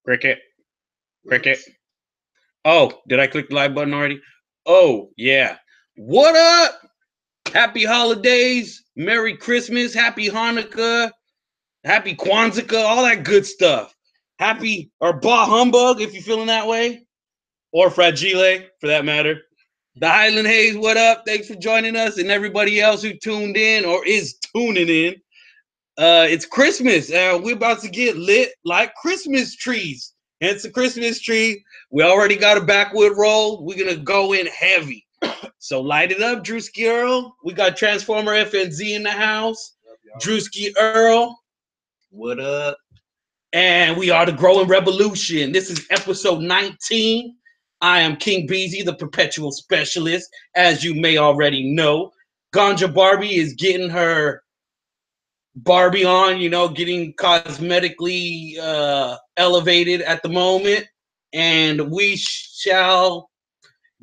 Cricket. Cricket. Oh, did I click the live button already? Oh, yeah. What up? Happy holidays. Merry Christmas. Happy Hanukkah. Happy Kwanzaa. All that good stuff. Happy or bah humbug if you're feeling that way. Or fragile for that matter. The Highland Haze, what up? Thanks for joining us and everybody else who tuned in or is tuning in. It's Christmas. We're about to get lit like Christmas trees. Hence a Christmas tree. We already got a backwood roll. We're going to go in heavy. So light it up, Drewski Earl. We got Transformer FNZ in the house. Drewski Earl. What up? And we are the Growin REBELution. This is episode 19. I am King Beezy, the perpetual specialist, as you may already know. Ganja Barbie is getting her Barbie on, you know, getting cosmetically elevated at the moment. And we shall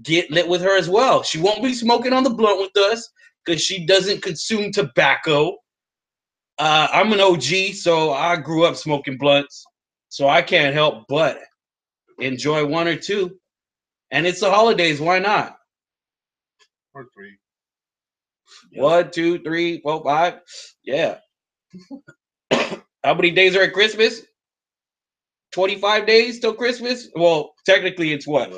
get lit with her as well. She won't be smoking on the blunt with us because she doesn't consume tobacco. I'm an OG, so I grew up smoking blunts. So I can't help but enjoy one or two. And it's the holidays, why not? Or three. 1, 2, 3, 4, 5. Yeah. How many days are at Christmas? 25 days till Christmas? Well, technically it's what?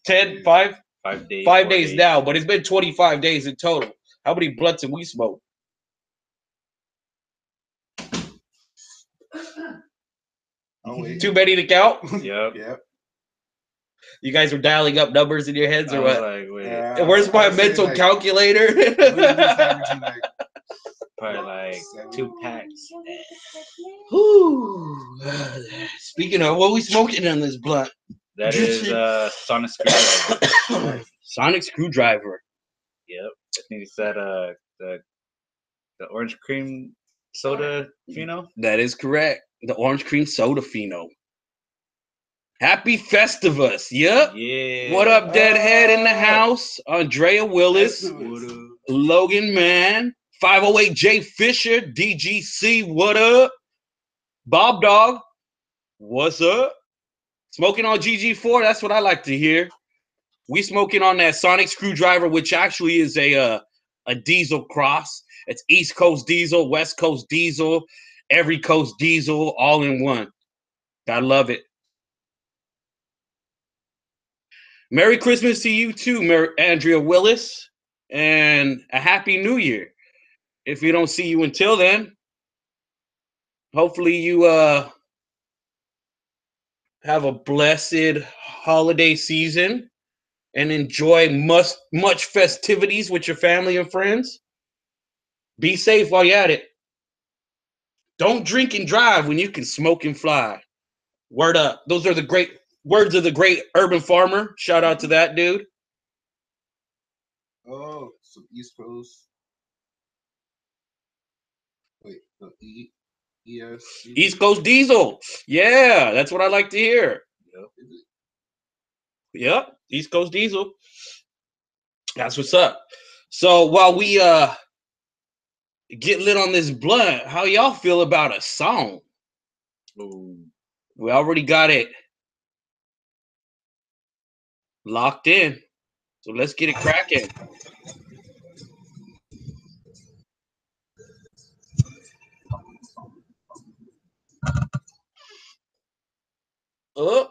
10, 5? 5 days. 5 days now, but it's been 25 days in total. How many blunts have we smoked? Oh, wait. Too many to count? Yep. Yep. You guys were dialing up numbers in your heads or what? Like, wait, Where's my mental calculator? probably like 2 packs. Whew. Speaking of, what we smoking on this blunt? That is Sonic Screwdriver. Sonic Screwdriver. Yep. I think it's that the orange cream soda pheno. That is correct. The orange cream soda pheno. Happy Festivus. Yep. Yeah. What up, Deadhead in the house? Andrea Willis. Festivus. Logan Man. 508 J Fisher. DGC. What up? Bob Dog. What's up? Smoking on GG4. That's what I like to hear. We smoking on that Sonic Screwdriver, which actually is a diesel cross. It's East Coast diesel, West Coast diesel, every coast diesel, all in one. I love it. Merry Christmas to you too, Andrea Willis, and a Happy New Year. If we don't see you until then, hopefully you have a blessed holiday season and enjoy much festivities with your family and friends. Be safe while you're at it. Don't drink and drive when you can smoke and fly. Word up. Those are the great words of the great urban farmer. Shout out to that dude. Oh, some East Coast. Wait, no, ES. East Coast Diesel. Yeah, that's what I like to hear. Yep, East Coast Diesel. That's what's up. So while we get lit on this blunt, how y'all feel about a song? Ooh. We already got it locked in. So let's get it cracking. Oh.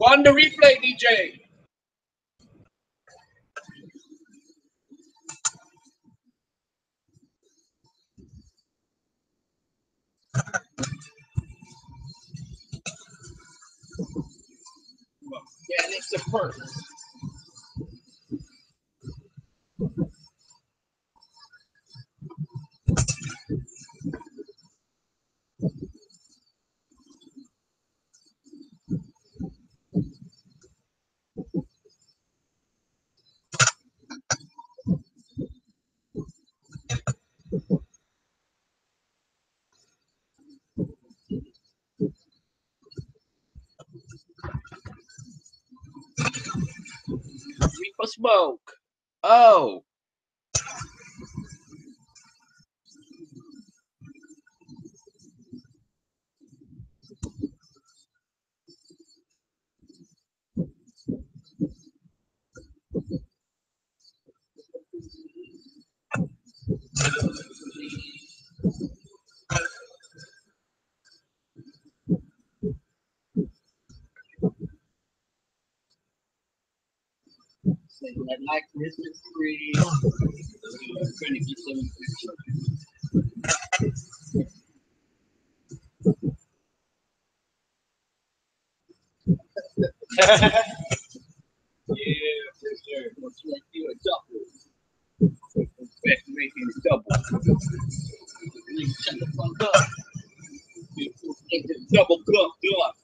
On the replay, DJ. Yeah, it's a perk. Reaper smoke. Oh. Like Christmas tree. Trying to get some. Yeah, for sure. Looks like you a double. Expect making a double. Shut the fuck up. Take the double cup up.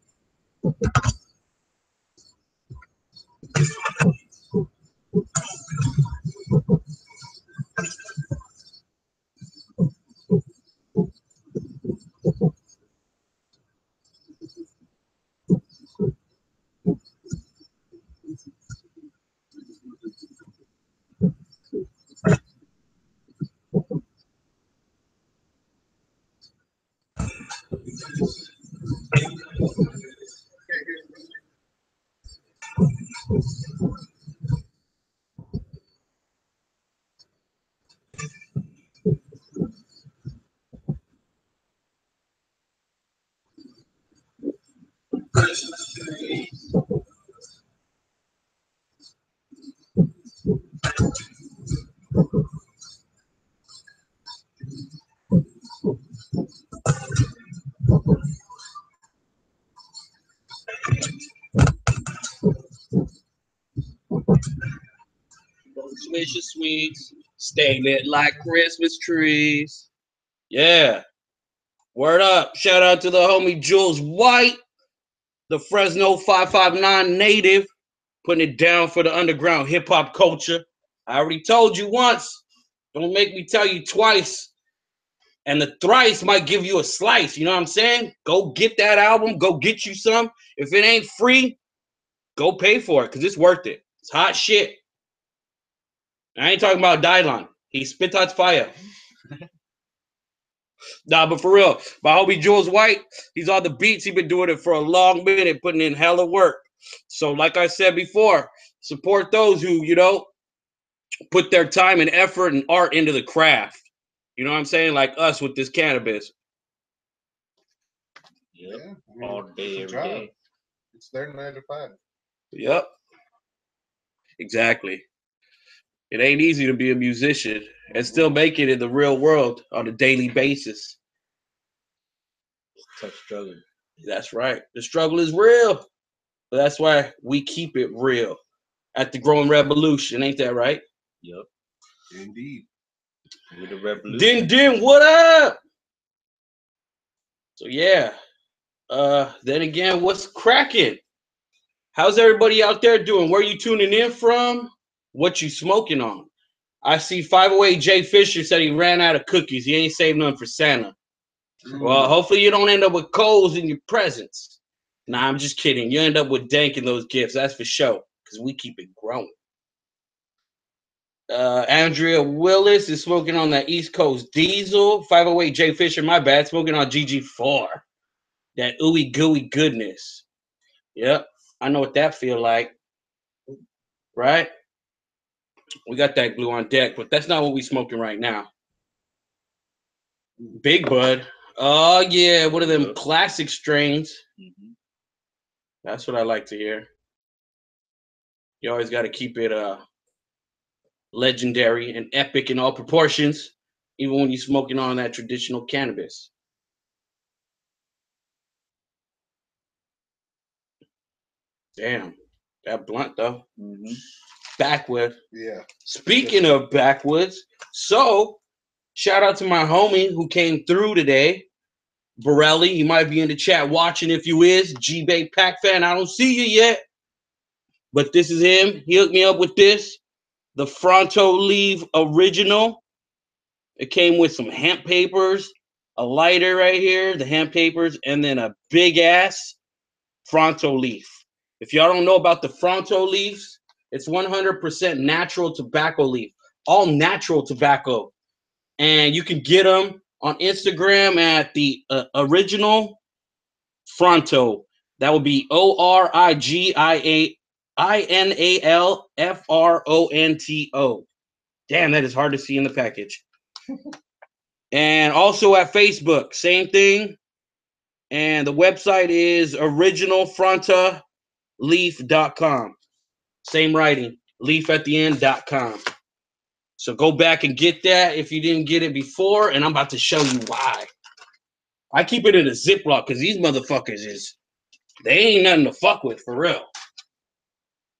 Swish your sweets, stay lit like Christmas trees. Yeah. Word up. Shout out to the homie Jules White, the Fresno 559 native, putting it down for the underground hip hop culture. I already told you once. Don't make me tell you twice. And the thrice might give you a slice. You know what I'm saying? Go get that album. Go get you some. If it ain't free, go pay for it because it's worth it. It's hot shit. I ain't talking about Dylon. He spit out fire. Nah, but for real, my homie Jules White, he's on the beats. He's been doing it for a long minute, putting in hella work. So like I said before, support those who, you know, put their time and effort and art into the craft. You know what I'm saying? Like us with this cannabis. Yep. Yeah, I mean, All day, it's a every job. day. It's their 9 to 5. Yep. Exactly. It ain't easy to be a musician and still make it in the real world on a daily basis. Tough struggle. That's right. The struggle is real. But that's why we keep it real at the Growin REBELution. Ain't that right? Yep. Indeed. With the revolution. Din, what up? So yeah. Then again, what's cracking? How's everybody out there doing? Where you tuning in from? What you smoking on? I see 508 Jay Fisher said he ran out of cookies. He ain't saved none for Santa. Well, hopefully you don't end up with coals in your presents. Nah, I'm just kidding. You end up with dank in those gifts. That's for sure. Because we keep it growing. Andrea Willis is smoking on that East Coast Diesel. 508 Jay Fisher, my bad, smoking on GG4. That ooey gooey goodness. Yep, I know what that feel like. Right? We got that glue on deck, but that's not what we smoking right now. Big Bud. Oh yeah, one of them classic strains. That's what I like to hear. You always got to keep it legendary and epic in all proportions, even when you're smoking on that traditional cannabis. Damn, that blunt though. Backwood. Yeah. Speaking of backwoods, so shout out to my homie who came through today, Borelli. You might be in the chat watching if you is. G-Bay Pack fan, I don't see you yet, but this is him. He hooked me up with this, the Fronto Leaf Original. It came with some hemp papers, a lighter right here, the hemp papers, and then a big ass Fronto leaf. If y'all don't know about the Fronto leaves, it's 100% natural tobacco leaf, all natural tobacco. And you can get them on Instagram at the original Fronto. That would be ORIGINALFRONTO. Damn, that is hard to see in the package. And also at Facebook, same thing. And the website is originalfrontaleaf.com. Same writing, leaf@theend.com. So go back and get that if you didn't get it before, and I'm about to show you why. I keep it in a Ziploc because these motherfuckers they ain't nothing to fuck with, for real.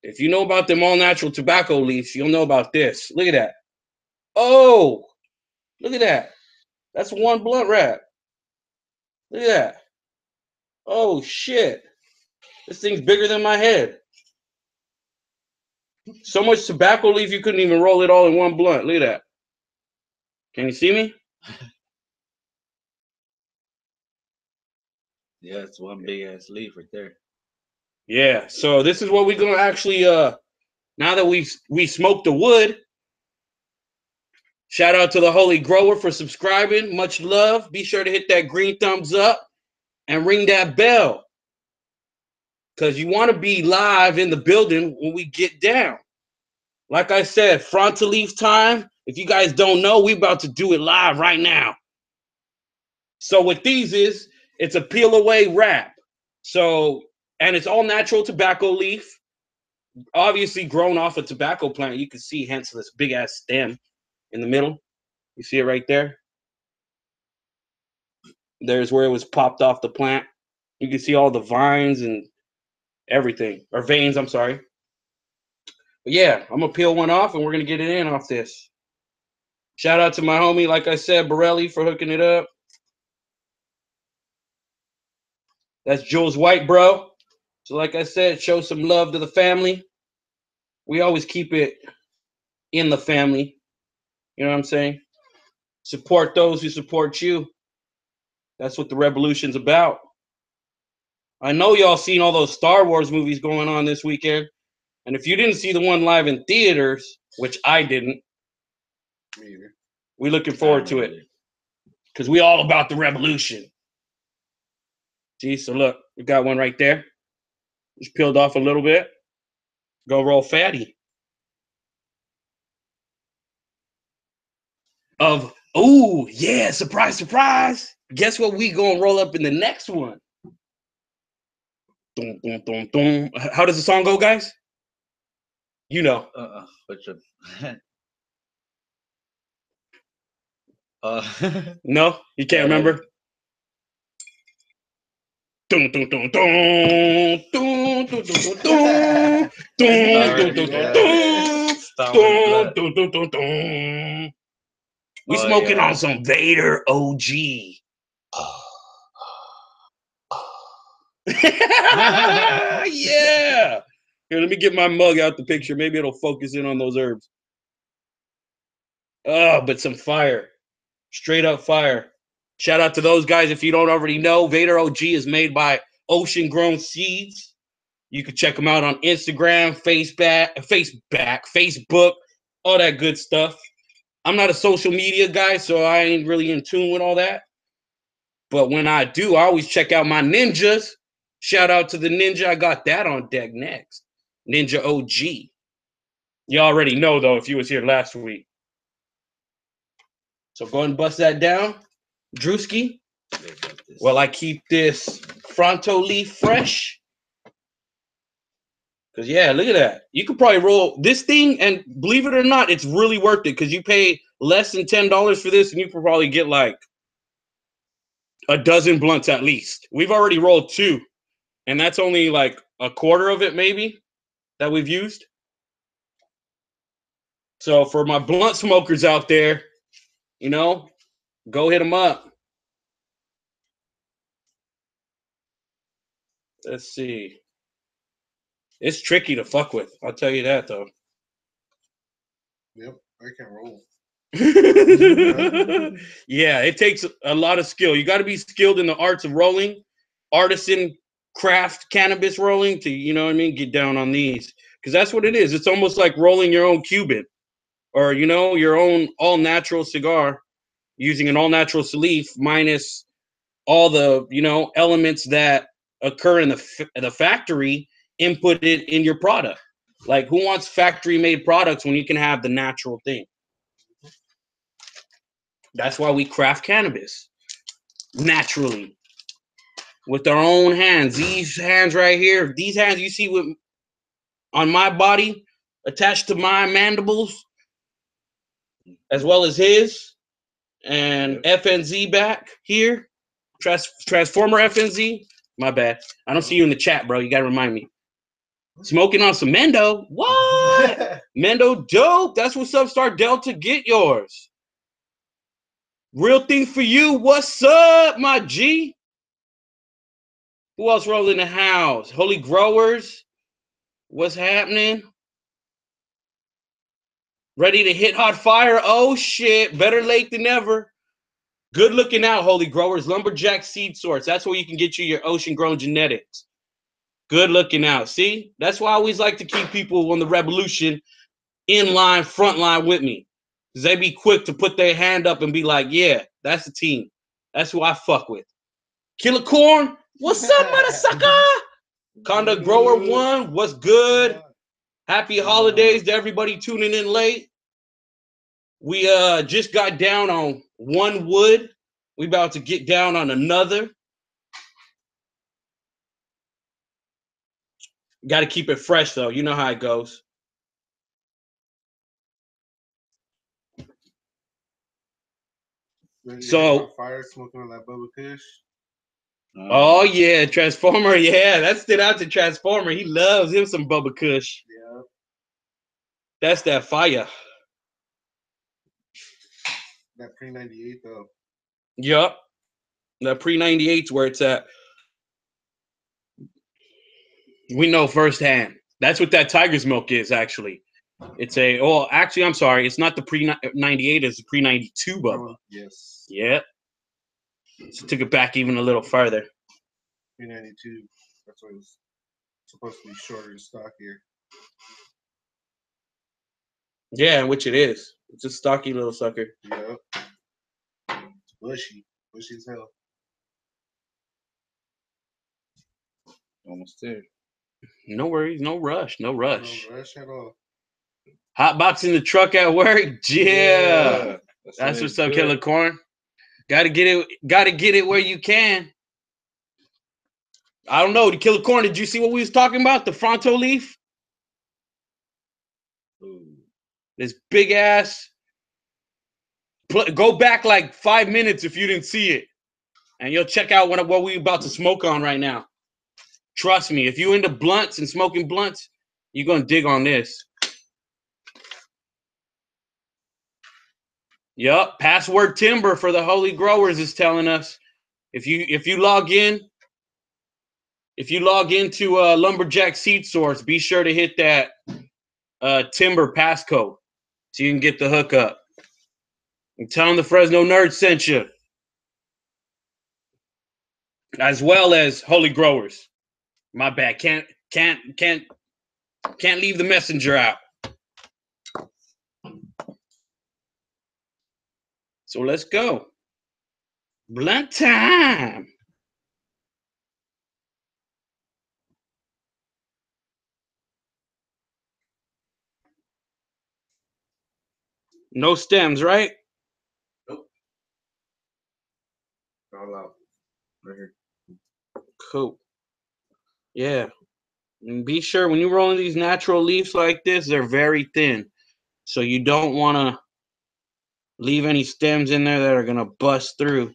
If you know about them all-natural tobacco leaves, you'll know about this. Look at that. Oh, look at that. That's one blunt wrap. Look at that. Oh, shit. This thing's bigger than my head. So much tobacco leaf, you couldn't even roll it all in one blunt. Look at that. Can you see me? Yeah, it's one big ass leaf right there. Yeah, so this is what we're gonna actually now that we smoked the wood. Shout out to the Holy Grower for subscribing. Much love. Be sure to hit that green thumbs up and ring that bell. Because you want to be live in the building when we get down. Like I said, frontal leaf time. If you guys don't know, we about to do it live right now. So what these is, it's a peel away wrap. So, and it's all natural tobacco leaf. Obviously grown off a tobacco plant. You can see hence this big ass stem in the middle. You see it right there? There's where it was popped off the plant. You can see all the vines and everything. Or veins, I'm sorry. But yeah, I'm gonna peel one off and we're gonna get it in off this. Shout out to my homie, like I said, Borelli, for hooking it up. That's Jules White, bro. So like I said, show some love to the family. We always keep it in the family. You know what I'm saying? Support those who support you. That's what the revolution's about. I know y'all seen all those Star Wars movies going on this weekend. And if you didn't see the one live in theaters, which I didn't, we're looking forward to it. Because we all about the revolution. See, so look, we got one right there. Just peeled off a little bit. Go roll fatty. Oh, yeah, surprise, surprise. Guess what we gonna roll up in the next one? Dum, dum, dum, dum. How does the song go, guys? You know. Which one? No, you can't remember. Dun, dun, dun, dun, dun, dun, dun, dun, dun, dun, dun, dun, dun. We smoking on some Vader OG. Yeah. Here, let me get my mug out the picture. Maybe it'll focus in on those herbs. Oh, but some fire. Straight up fire. Shout out to those guys. If you don't already know, Vader OG is made by Ocean Grown Seeds. You can check them out on Instagram, Facebook, all that good stuff. I'm not a social media guy, so I ain't really in tune with all that. But when I do, I always check out my ninjas. Shout out to the ninja. I got that on deck next. Ninja OG. You already know, though, if you was here last week. So go ahead and bust that down. Drewski. Well, I keep this fronto leaf fresh. Because, yeah, look at that. You could probably roll this thing, and believe it or not, it's really worth it because you pay less than $10 for this, and you could probably get like a dozen blunts at least. We've already rolled 2, and that's only like a quarter of it maybe that we've used. So for my blunt smokers out there, you know, go hit them up. Let's see. It's tricky to fuck with. I'll tell you that, though. Yep, I can roll. Yeah, it takes a lot of skill. You got to be skilled in the arts of rolling, artisan craft cannabis rolling to, you know what I mean, get down on these. Because that's what it is. It's almost like rolling your own Cuban or, you know, your own all-natural cigar using an all-natural leaf minus all the, you know, elements that occur in the factory inputted in your product. Like, who wants factory-made products when you can have the natural thing? That's why we craft cannabis naturally with our own hands. These hands right here, these hands you see with on my body, attached to my mandibles, as well as his. And FNZ back here. Transformer FNZ. My bad. I don't see you in the chat, bro. You gotta remind me. Smoking on some Mendo. What? MendoDope. That's what's up, Star Delta. Get yours. Real thing for you. What's up, my G? Who else rolling the house? Holy Growers. What's happening? Ready to hit hot fire? Oh shit. Better late than never. Good looking out, Holy Growers. Lumberjack seed source. That's where you can get your ocean grown genetics. Good looking out. See? That's why I always like to keep people on the revolution in line, front line with me. Because they be quick to put their hand up and be like, yeah, that's the team. That's who I fuck with. Killer Corn, what's up, mother sucker? Conda Grower 1, what's good? Happy holidays to everybody tuning in late. We just got down on one wood. We about to get down on another. Got to keep it fresh, though. You know how it goes. So, fire smoking on that Bubba Kush. Oh yeah, Transformer. Yeah, that stood out to Transformer. He loves him some Bubba Kush. Yeah, that's that fire. That pre-98 though. Yup, that pre-98's where it's at. We know firsthand. That's what that Tiger's Milk is actually. It's a, oh, actually, I'm sorry. It's not the pre-98. It's the pre-92 Bubba. Yes. Yep. So took it back even a little farther. Pre-92. That's why it's supposed to be shorter and stockier. Yeah, which it is. It's a stocky little sucker. Yep. It's bushy. Bushy as hell. Almost there. No worries. No rush. No rush. No rush at all. Hot box in the truck at work. Yeah. That's what's up, Killer Corn. Gotta get it where you can. I don't know. The Killer Corn, did you see what we was talking about? The fronto leaf? This big ass. Go back like 5 minutes if you didn't see it. And you'll check out what we about to smoke on right now. Trust me, if you into blunts and smoking blunts, you're gonna dig on this. Yup, password timber for the Holy Growers is telling us. If you log into Lumberjack Seed Source, be sure to hit that timber passcode so you can get the hookup. And tell them the FREZNONERDZ sent you. As well as Holy Growers. My bad. Can't leave the messenger out. So let's go. Blunt time. No stems, right? Nope. All out. Right here. Cool. Yeah. And be sure when you're rolling these natural leaves like this, they're very thin. So you don't want to leave any stems in there that are going to bust through.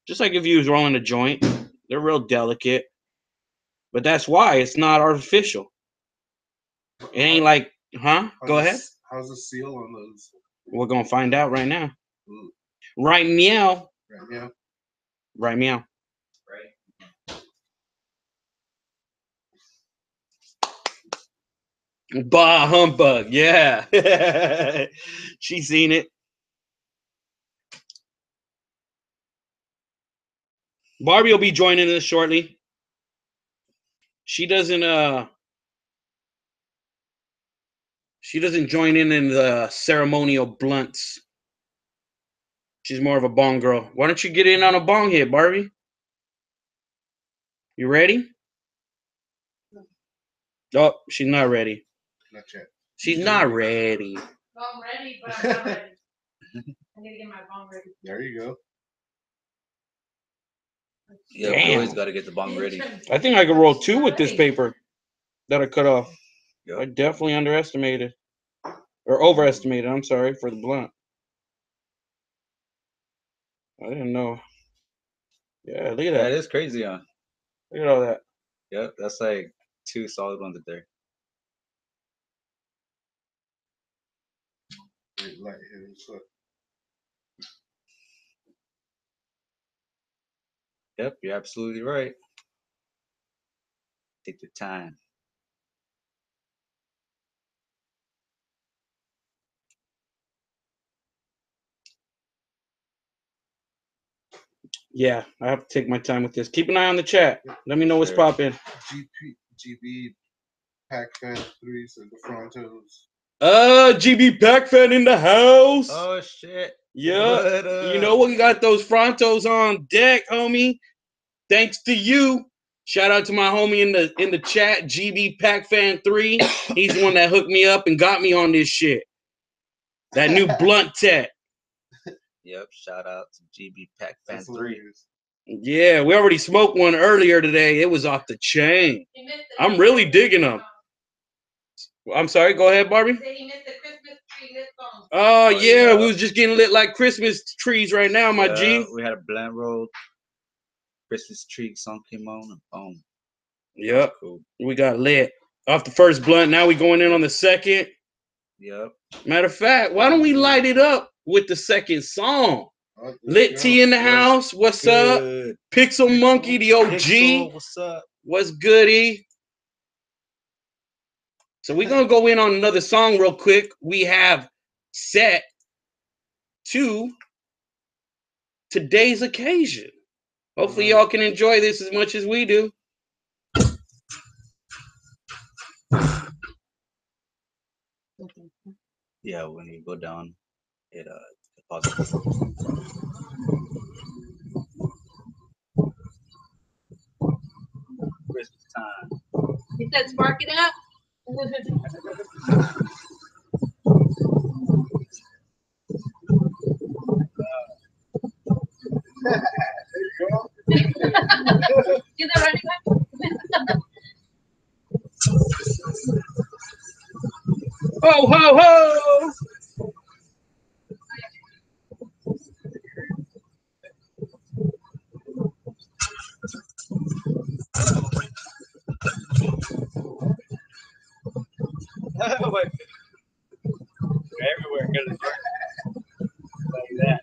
Just like if you was rolling a joint. They're real delicate. But that's why it's not artificial. It ain't like, huh? Go ahead. How's the seal on those? We're going to find out right now. Ooh. Right meow. Right meow. Right meow. Bah humbug, yeah. She seen it. Barbie will be joining us shortly. She doesn't join in the ceremonial blunts. She's more of a bong girl. Why don't you get in on a bong hit, Barbie? You ready? Oh, she's not ready. Not yet. She's not ready. No, I'm ready, but I'm not ready. I need to get my bong ready. There you go. Yeah, we always got to get the bong ready. I think I could roll 2 with this paper that I cut off. Yep. I definitely underestimated. Or overestimated, I'm sorry, for the blunt. I didn't know. Yeah, look at That that. is crazy, huh? Look at all that. Yep, that's like 2 solid ones there. Light hitting shit. Yep, you're absolutely right. Take your time. Yeah, I have to take my time with this. Keep an eye on the chat. Let me know what's Sure. popping. GB Pac-Fan 3 said the Frontos. GB Pac-Fan in the house. Oh shit. Yeah. You know what? We got those Frontos on deck, homie. Thanks to you. Shout out to my homie in the chat, GB Pac-Fan 3. He's the one that hooked me up and got me on this shit. That new blunt tech. Yep, shout out to GB Pac-Fan 3. Yeah, we already smoked one earlier today. It was off the chain. I'm really digging them. I'm sorry, go ahead, Barbie. Oh, yeah, we was just getting lit like Christmas trees right now, my G. We had a blend roll. Christmas tree song came on and boom. Yep. Cool. We got lit. Off the first blunt, now we going in on the second. Yep. Matter of fact, why don't we light it up with the second song? Lit T in the house. What's up? Pixel Monkey, the OG. Pixel, what's up? What's goody? So we're going to go in on another song real quick. We have set to today's occasion. Hopefully y'all can enjoy this as much as we do. Yeah, when you go down, it deposits. Christmas time. He said spark it up. Is that running back? Ho, ho, ho! Everywhere, because like that.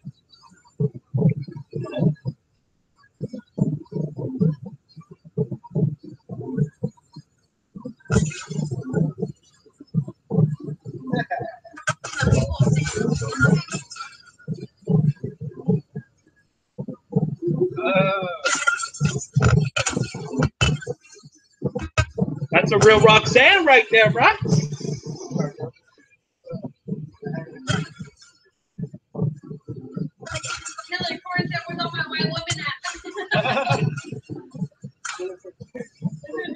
That's a real Roxanne right there, right? Hillary Ford said, "Where's all my white women at?"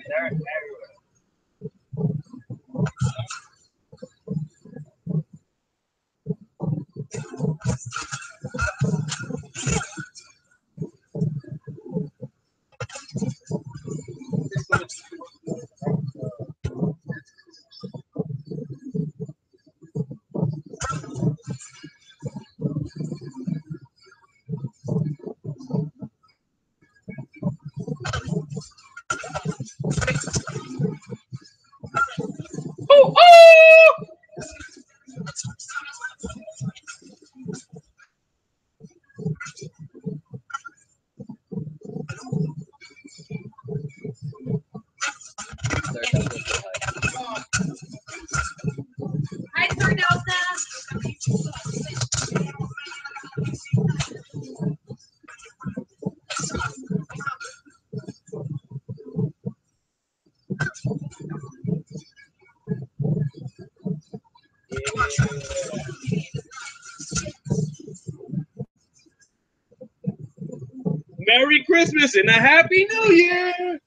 They're everywhere. Oh, oh! I turned out that. Merry Christmas and a Happy New Year!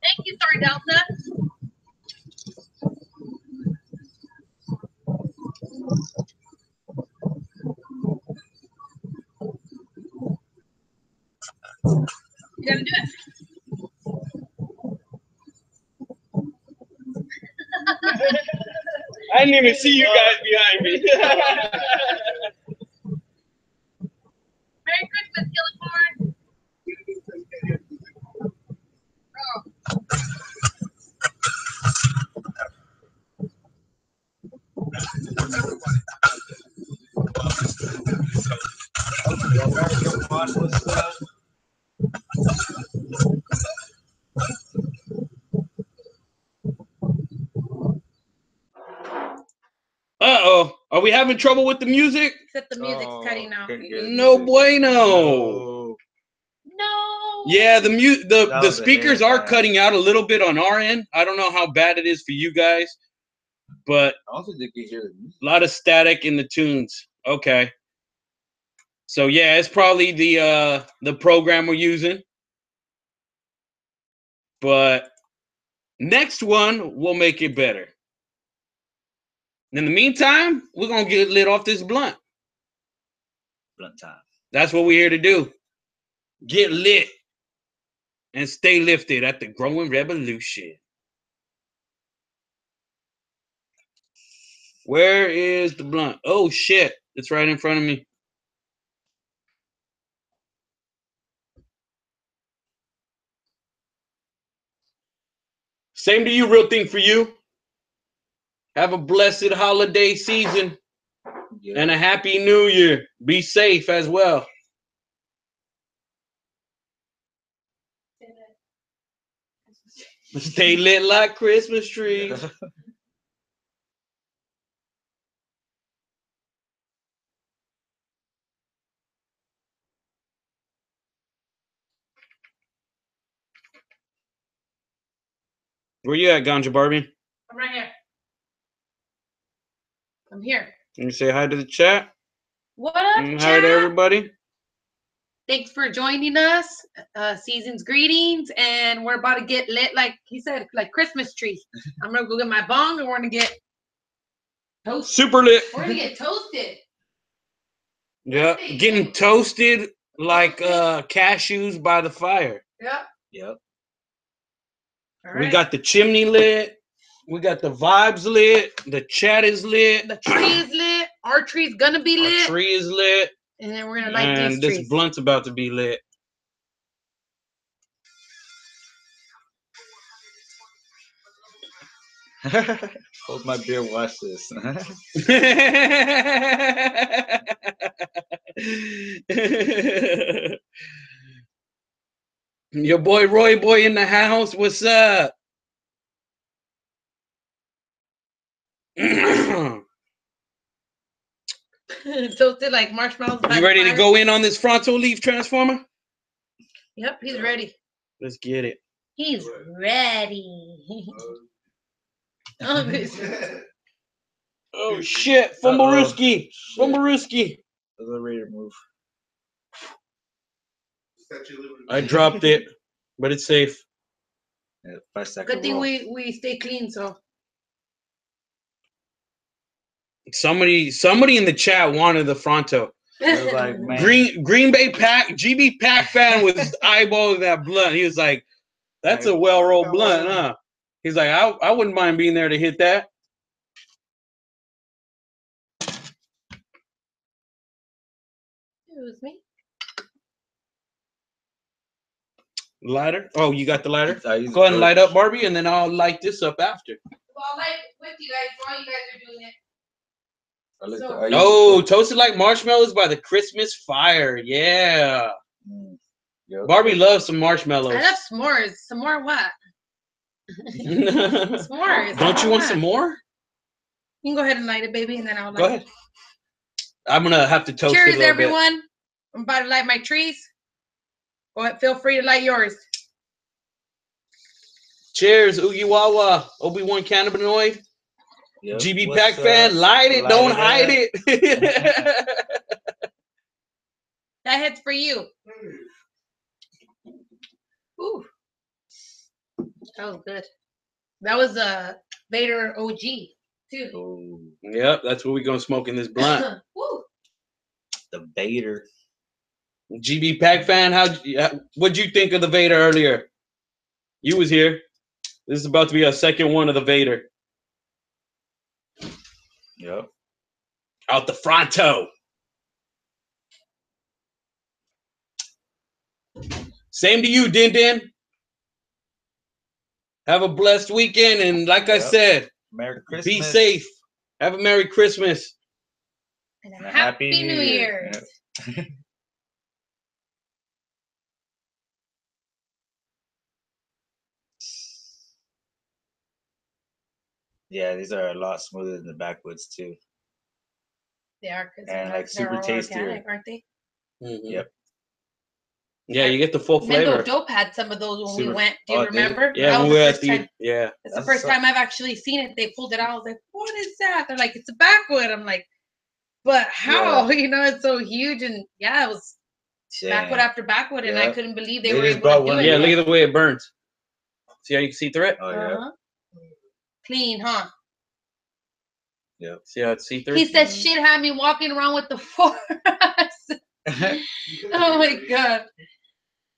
Thank you, sorry, Delta. You gotta do it. I didn't even see you guys behind me. Merry Christmas, Gillicorn. Oh. Uh-oh. Are we having trouble with the music? Except the music's cutting out. No bueno. No. Yeah, the was a speakers hit, are man. cutting out a little bit on our end. I don't know how bad it is for you guys, but I don't think they can hear the music. a lot of static in the tunes. Okay. So yeah, it's probably the program we're using. But next one will make it better. In the meantime, we're gonna get lit off this blunt. Blunt time. That's what we're here to do. Get lit and stay lifted at the Growin REBELution. Where is the blunt? Oh shit, it's right in front of me. Same to you, real thing for you. Have a blessed holiday season and a happy new year. Be safe as well. Stay lit like Christmas trees. Where you at, Ganja Barbie? I'm right here. I'm here. Can you say hi to the chat? What up, Hi to chat? everybody. Thanks for joining us. Season's greetings, and we're about to get lit, like he said, like Christmas trees. I'm gonna go get my bong, and we're gonna get toasted. Super lit. We're gonna get toasted. Yeah, getting toasted like cashews by the fire. Yep. Yep. All We right. got the chimney lit. We got the vibes lit. The chat is lit. The tree is lit. Our tree's gonna be lit. Our tree is lit. And then we're gonna light And these this trees. blunt's about to be lit. Hold my beer, watch this. Your boy Roy Boy in the house. What's up? You Toasted like marshmallows. by the ready to fire. go in on this frontal leaf transformer? Yep, he's ready. Let's get it. He's ready. Oh, this- Oh shit, Fumblerooski. Fumblerooski. They're ready to move. I dropped it, but it's safe. Yeah, 5 seconds. Good thing we stay clean, so. Somebody in the chat wanted the Fronto. It was like, man. Green Bay Pack, GB Pack fan was eyeballing that blunt. He was like, that's a well-rolled blunt, huh? He's like, I wouldn't mind being there to hit that. Excuse me. Lighter? Oh, you got the lighter? I use Go ahead and the light up, Barbie, and then I'll light this up after. Well, I'll light with you guys while you guys are doing it. I use Oh, the Toasted Like Marshmallows by the Christmas Fire. Yeah. Yep. Barbie loves some marshmallows. I love s'mores. Some more what? S'mores. Don't you want Yeah. some more? You can go ahead and light it, baby, and then I'll light Go ahead. I'm going to have to toast it a Cheers, little everyone. I'm about to light my trees. Go ahead, feel free to light yours. bit. Cheers, Oogie Wawa, Obi-Wan Cannabinoid. Yep. GB What's Pack up? fan, light it, Light don't it hide up. it. That head's for you. That was good. That was a Vader OG too. Oh, Yep, that's what we're gonna smoke in this blunt. Woo. the Vader. GB Pack fan, what'd you think of the Vader earlier? You was here. This is about to be a second one of the Vader. Yep. Out the fronto. Same to you, Din Din. Have a blessed weekend, and like I said, Merry Christmas. be safe. Have a Merry Christmas. And a Happy New Year. Yep. Yeah, these are a lot smoother than the backwoods too. They are, because And, like, they're super all tastier. organic, aren't they? Mm-hmm. Yep. Yeah, you get the full flavor. MendoDope had some of those when we Super- went. Do you oh, did it? remember? Yeah, That when was we the were at first the time. yeah. It's the That's first so- time I've actually seen it. They pulled it out. I was like, what is that? They're like, it's a backwood. I'm like, but how? Yeah. You know, it's so huge. And yeah, it was backwood Damn. after backwood. And I Yeah. couldn't believe They they were just able brought to do one it. Yeah, look at the way it burns. See how you can see through it? Oh yeah. Uh-huh. Clean, huh? Yep. See how it's see through? He said shit had me walking around with the force. Oh my God.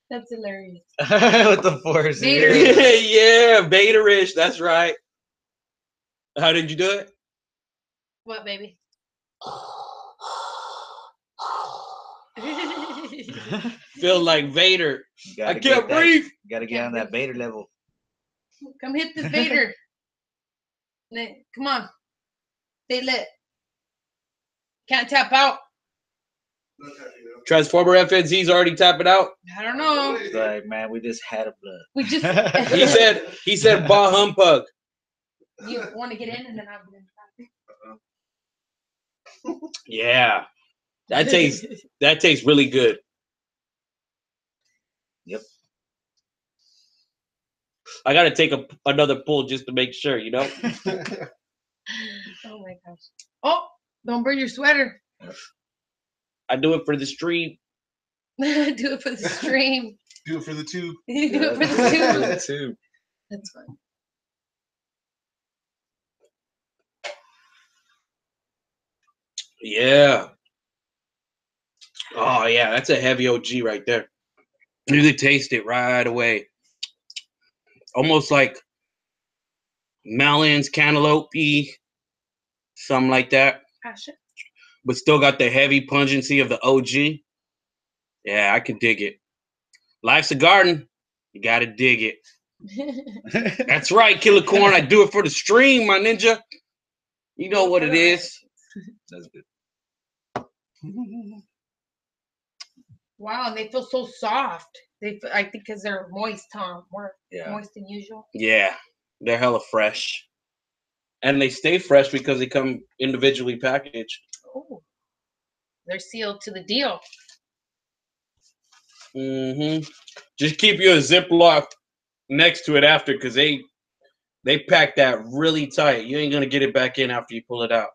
That's hilarious. With the force. Vader. Yeah, Vader-ish. That's right. How did you do it? What, baby? Feel like Vader. I Gotta can't get that- breathe. Gotta get on that Vader level. Come hit this Vader. Come on. Stay lit. Can't tap out. Transformer FNZ's already tapping out. I don't know. It's like, man, we just had a blood. We just. He said bah humbug. You want to get in and then I'm going to. Yeah. That tastes really good. Yep. I gotta take another pull just to make sure, you know? Oh my gosh. Oh, don't burn your sweater. I do it for the stream. Do it for the stream. Do it for the tube. Do it for the tube. tube. That's fun. Yeah. Oh yeah, that's a heavy OG right there. You can taste it right away. Almost like melons, cantaloupe, something like that. Passion. But still got the heavy pungency of the OG. Yeah, I can dig it. Life's a garden. You gotta dig it. That's right, Killer Corn. I do it for the stream, my ninja. You know what it is. That's good. Wow, and they feel so soft. I think because they're moist, huh? More moist than usual. Yeah, they're hella fresh. And they stay fresh because they come individually packaged. Oh, they're sealed to the deal. Mm-hmm. Just keep your Ziploc next to it after, because they pack that really tight. You ain't gonna get it back in after you pull it out.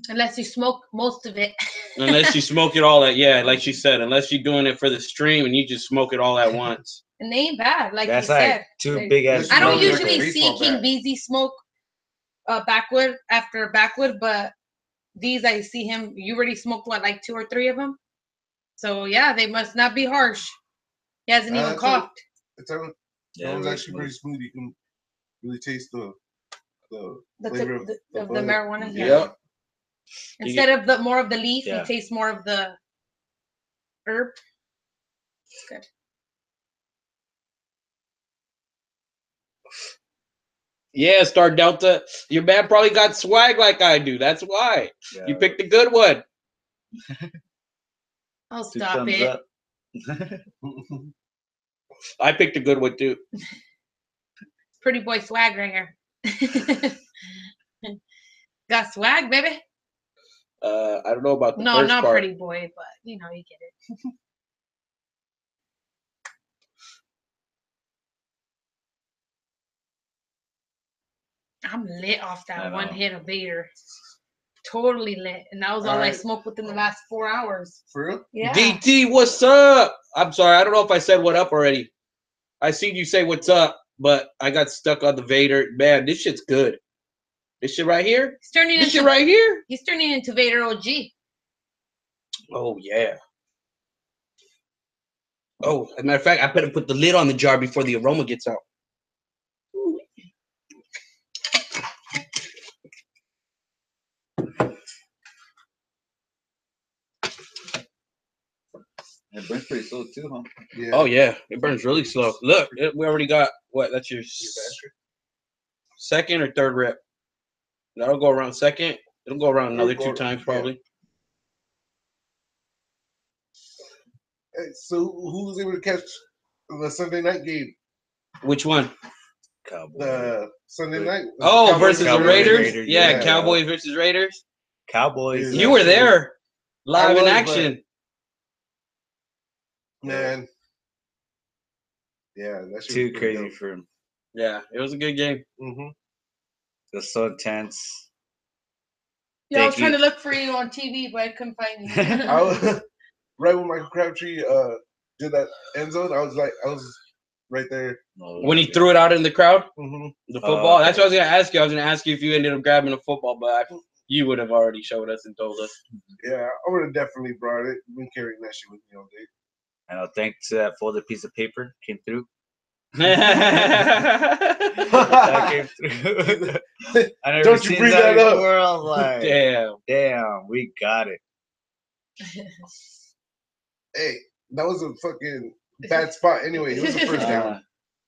Unless you smoke most of it. Unless you smoke it all like she said, unless you're doing it for the stream and you just smoke it all at once. And they ain't bad, like That's you like said. two big ass. I don't Smoke like usually a see baseball King bat. Beezy smoke backwood after backwood, but these I see him. You already smoked what, like 2 or 3 of them? So yeah, they must not be harsh. He hasn't even coughed. That one's actually pretty smooth. You can really taste the flavor of the bud. marijuana. Yeah. Yep. Instead of the more of the leaf, Yeah. you taste more of the herb. It's good. Yeah, Star Delta. Your man probably got swag like I do. That's why. Yeah. You picked a good one. I'll 2 stop thumbs it. up. I picked a good one too. Pretty boy swag right here. Got swag, baby. I don't know about the No, first not part. pretty boy, but you know, you get it. I'm lit off I that know. one hit of Vader. Totally lit. And that was all I Alright. smoked within the last 4 hours. For real? Yeah. DT, what's up? I'm sorry, I don't know if I said what up already. I seen you say what's up. but I got stuck on the Vader. Man, this shit's good. This shit right here. He's turning This into shit right here. He's turning into Vader OG. Oh yeah. Oh, as a matter of fact, I better put the lid on the jar before the aroma gets out. It burns pretty slow too, huh? Yeah. Oh yeah, it burns really slow. Look, we already got what? That's your second or third rep. That'll go around second. It'll go around another 2 times probably. Hey, so who was able to catch the Sunday night game? Which one? Cowboys. The Sunday night. Oh, Cowboys versus the Cowboys, Raiders. Raiders, Yeah, yeah. Cowboys versus Raiders. Cowboys. Yeah. You were there, live in was, action. Man. Yeah, that shit Too was pretty crazy dope. for him. Yeah, it was a good game. Mm-hmm. It was so intense. Yeah, I was Thank trying you. to look for you on TV, but I couldn't find you. I was right when Michael Crabtree did that end zone. I was right there. When he threw it out in the crowd, Mm-hmm. the football. okay. That's what I was gonna ask you. I was gonna ask you if you ended up grabbing a football, but you would have already showed us and told us. Yeah, I would have definitely brought it. Been carrying that shit with me all day. I know, thanks to that folded piece of paper came through. Yeah, That came through. I never Don't you seen bring that up. before. I was like, damn. damn, we got it. Hey, that was a fucking bad spot. Anyway, it was a first down. Uh,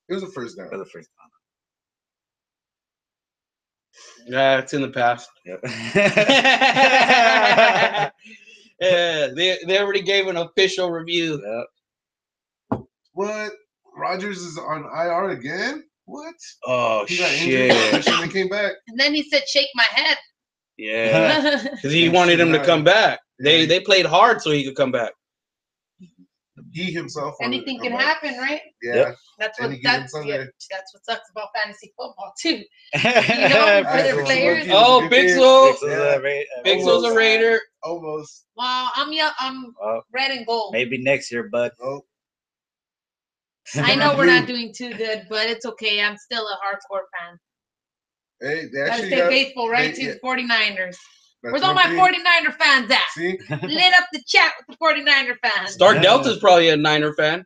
It was a first down. for the first time. Yeah, it's in the past. Yep. Yeah, they already gave an official review. Yep. What? Rodgers is on IR again? What? Oh He got injured shit! and then came back. And then he said, "Shake my head." Yeah, because he And wanted him to shit, come back. Yeah. They played hard so he could come back. He himself. wanted to Anything come can back. happen, right? Yeah. Yep. That's And what he gave him that's Sunday. that's what sucks about fantasy football too. You know, for their players. Oh, Pixel! Pixel's a Almost. Raider. Almost. Wow, I'm Well, red and gold. maybe next year, bud. Nope. I know we're not Blue. doing too good, but it's okay. I'm still a hardcore fan. Hey, they Gotta actually stay got. faithful, right, they- to the 49ers. that's Where's all one my thing. 49er fans at? See? Lit up the chat with the 49er fans. Star Yeah. Delta's probably a Niner fan.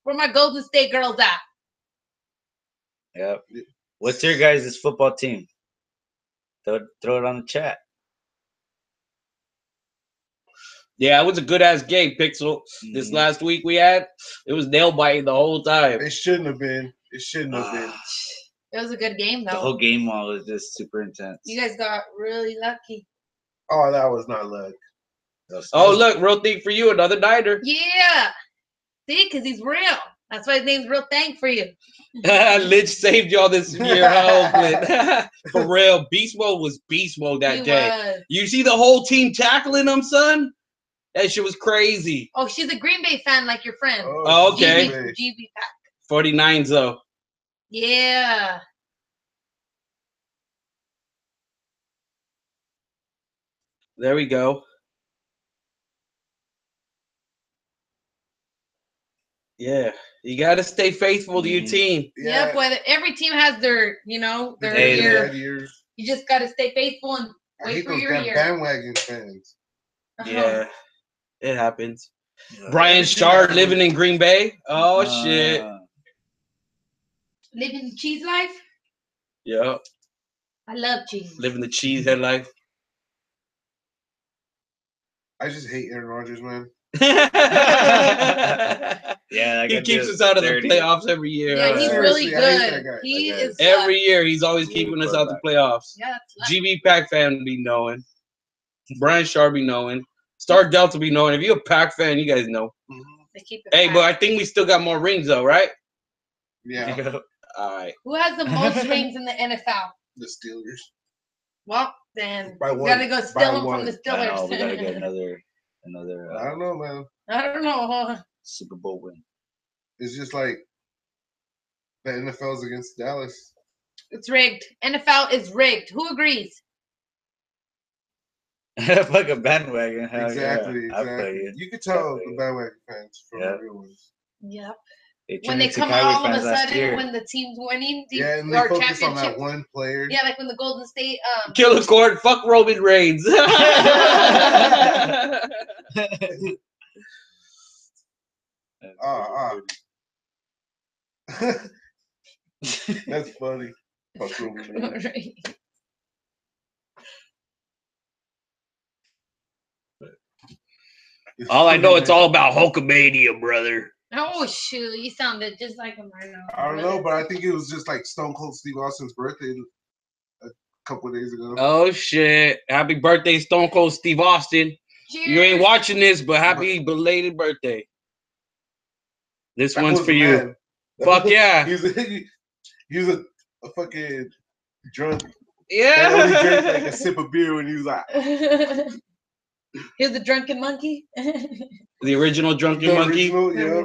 Where my Golden State girls at? Yep. What's your guys' football team? Throw it on the chat. Yeah, it was a good ass game, Pixel. This Mhm. last week we had, it was nail biting the whole time. It shouldn't have been. It shouldn't have been. It was a good game The though. whole game wall was just super intense. You guys got really lucky. Oh, that was not luck. Oh, look, real thing for you, another Niner. Yeah. See, because he's real. That's why his name's Real Thang for you. Lynch saved y'all this year, huh, Oakland? For real, beast mode was beast mode that He day. was. You see the whole team tackling him, son? That shit was crazy. Oh, she's a Green Bay fan like your friend. Oh, okay. GB Pack. 49s though. Yeah. There we go. Yeah, you got to stay faithful to your team. Yeah. Yep. Whether every team has their, their Hey, year. Bad years. You just got to stay faithful and I wait hate for those your damn year. bandwagon fans. Uh-huh. Yeah, it happens. Yeah. Brian Everything Shard happens. living in Green Bay. Oh shit. Living the cheese life. Yeah, I love cheese. living the cheesehead life. I just hate Aaron Rodgers, man. Yeah, that He guy keeps just us out of the dirty. playoffs every year. Yeah, he's Seriously, really I hate good. that guy. He That guy is Every year, he's always Ooh, keeping us out the quarterback. playoffs. Yeah, it's GB Pack fan be knowing. Brian Shard be knowing. Star Delta be knowing. If you're a Pack fan, you guys know. they keep it Hey, fast. but I think we still got more rings though, right? Yeah. All right. Who has the most rings in the NFL? The Steelers. Well, then By you one. gotta go By steal them one. from the I know, Steelers. we gotta get another I don't know, man. I don't know. Super Bowl win. It's just like the NFL's against Dallas. It's rigged. NFL is rigged. Who agrees? Like a bandwagon. Hell Exactly, yeah. I feel exactly. you. You could tell I feel the you. bandwagon fans from Yeah. the real ones. Yep. when they come out all of a sudden when the team's winning, and they focus on that one player. Yeah, like when the Golden State Killer Court, fuck Roman Reigns. That's funny. Fuck Roman Reigns. All I know, it's all about Hulkamania, brother. Oh shoot, you sounded just like him right now. I don't know, but I think it was just like Stone Cold Steve Austin's birthday a couple of days ago. Oh shit! Happy birthday, Stone Cold Steve Austin. Cheers. You ain't watching this, but happy belated birthday. This that one's for you. Fuck yeah! He was a fucking drunk. Yeah. That only drank like a sip of beer when he was like. Here's the drunken monkey. The original drunken monkey. Yeah.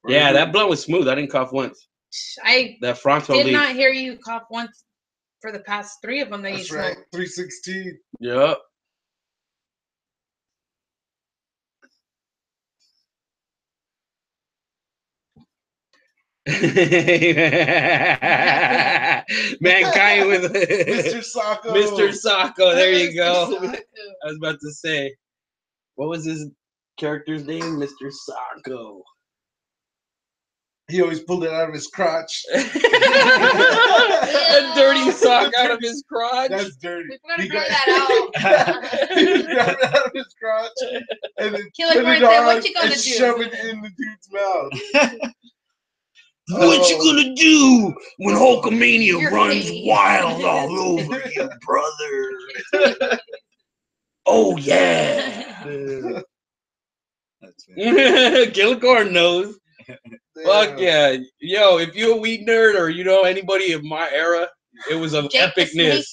Yeah, that blunt was smooth. I didn't cough once. That frontal did not hear you cough once for the past 3 of them that That's you right. smoked. 316. Yep. Mankind with Mr. Sacco. Mr. Sacco. There you go. I was about to say, what was his character's name? Mr. Sacco. He always pulled it out of his crotch. A dirty sock out of his crotch. That's dirty. He got that out. He grabbed it out of his crotch and then Killer Court said, "What you gonna do?" Shove it in the dude's mouth. What you gonna do when Hulkamania runs wild all over you, brother? Oh yeah. Killer Court knows. Fuck yeah. Yo, if you're a weed nerd or you know anybody of my era, it was of epicness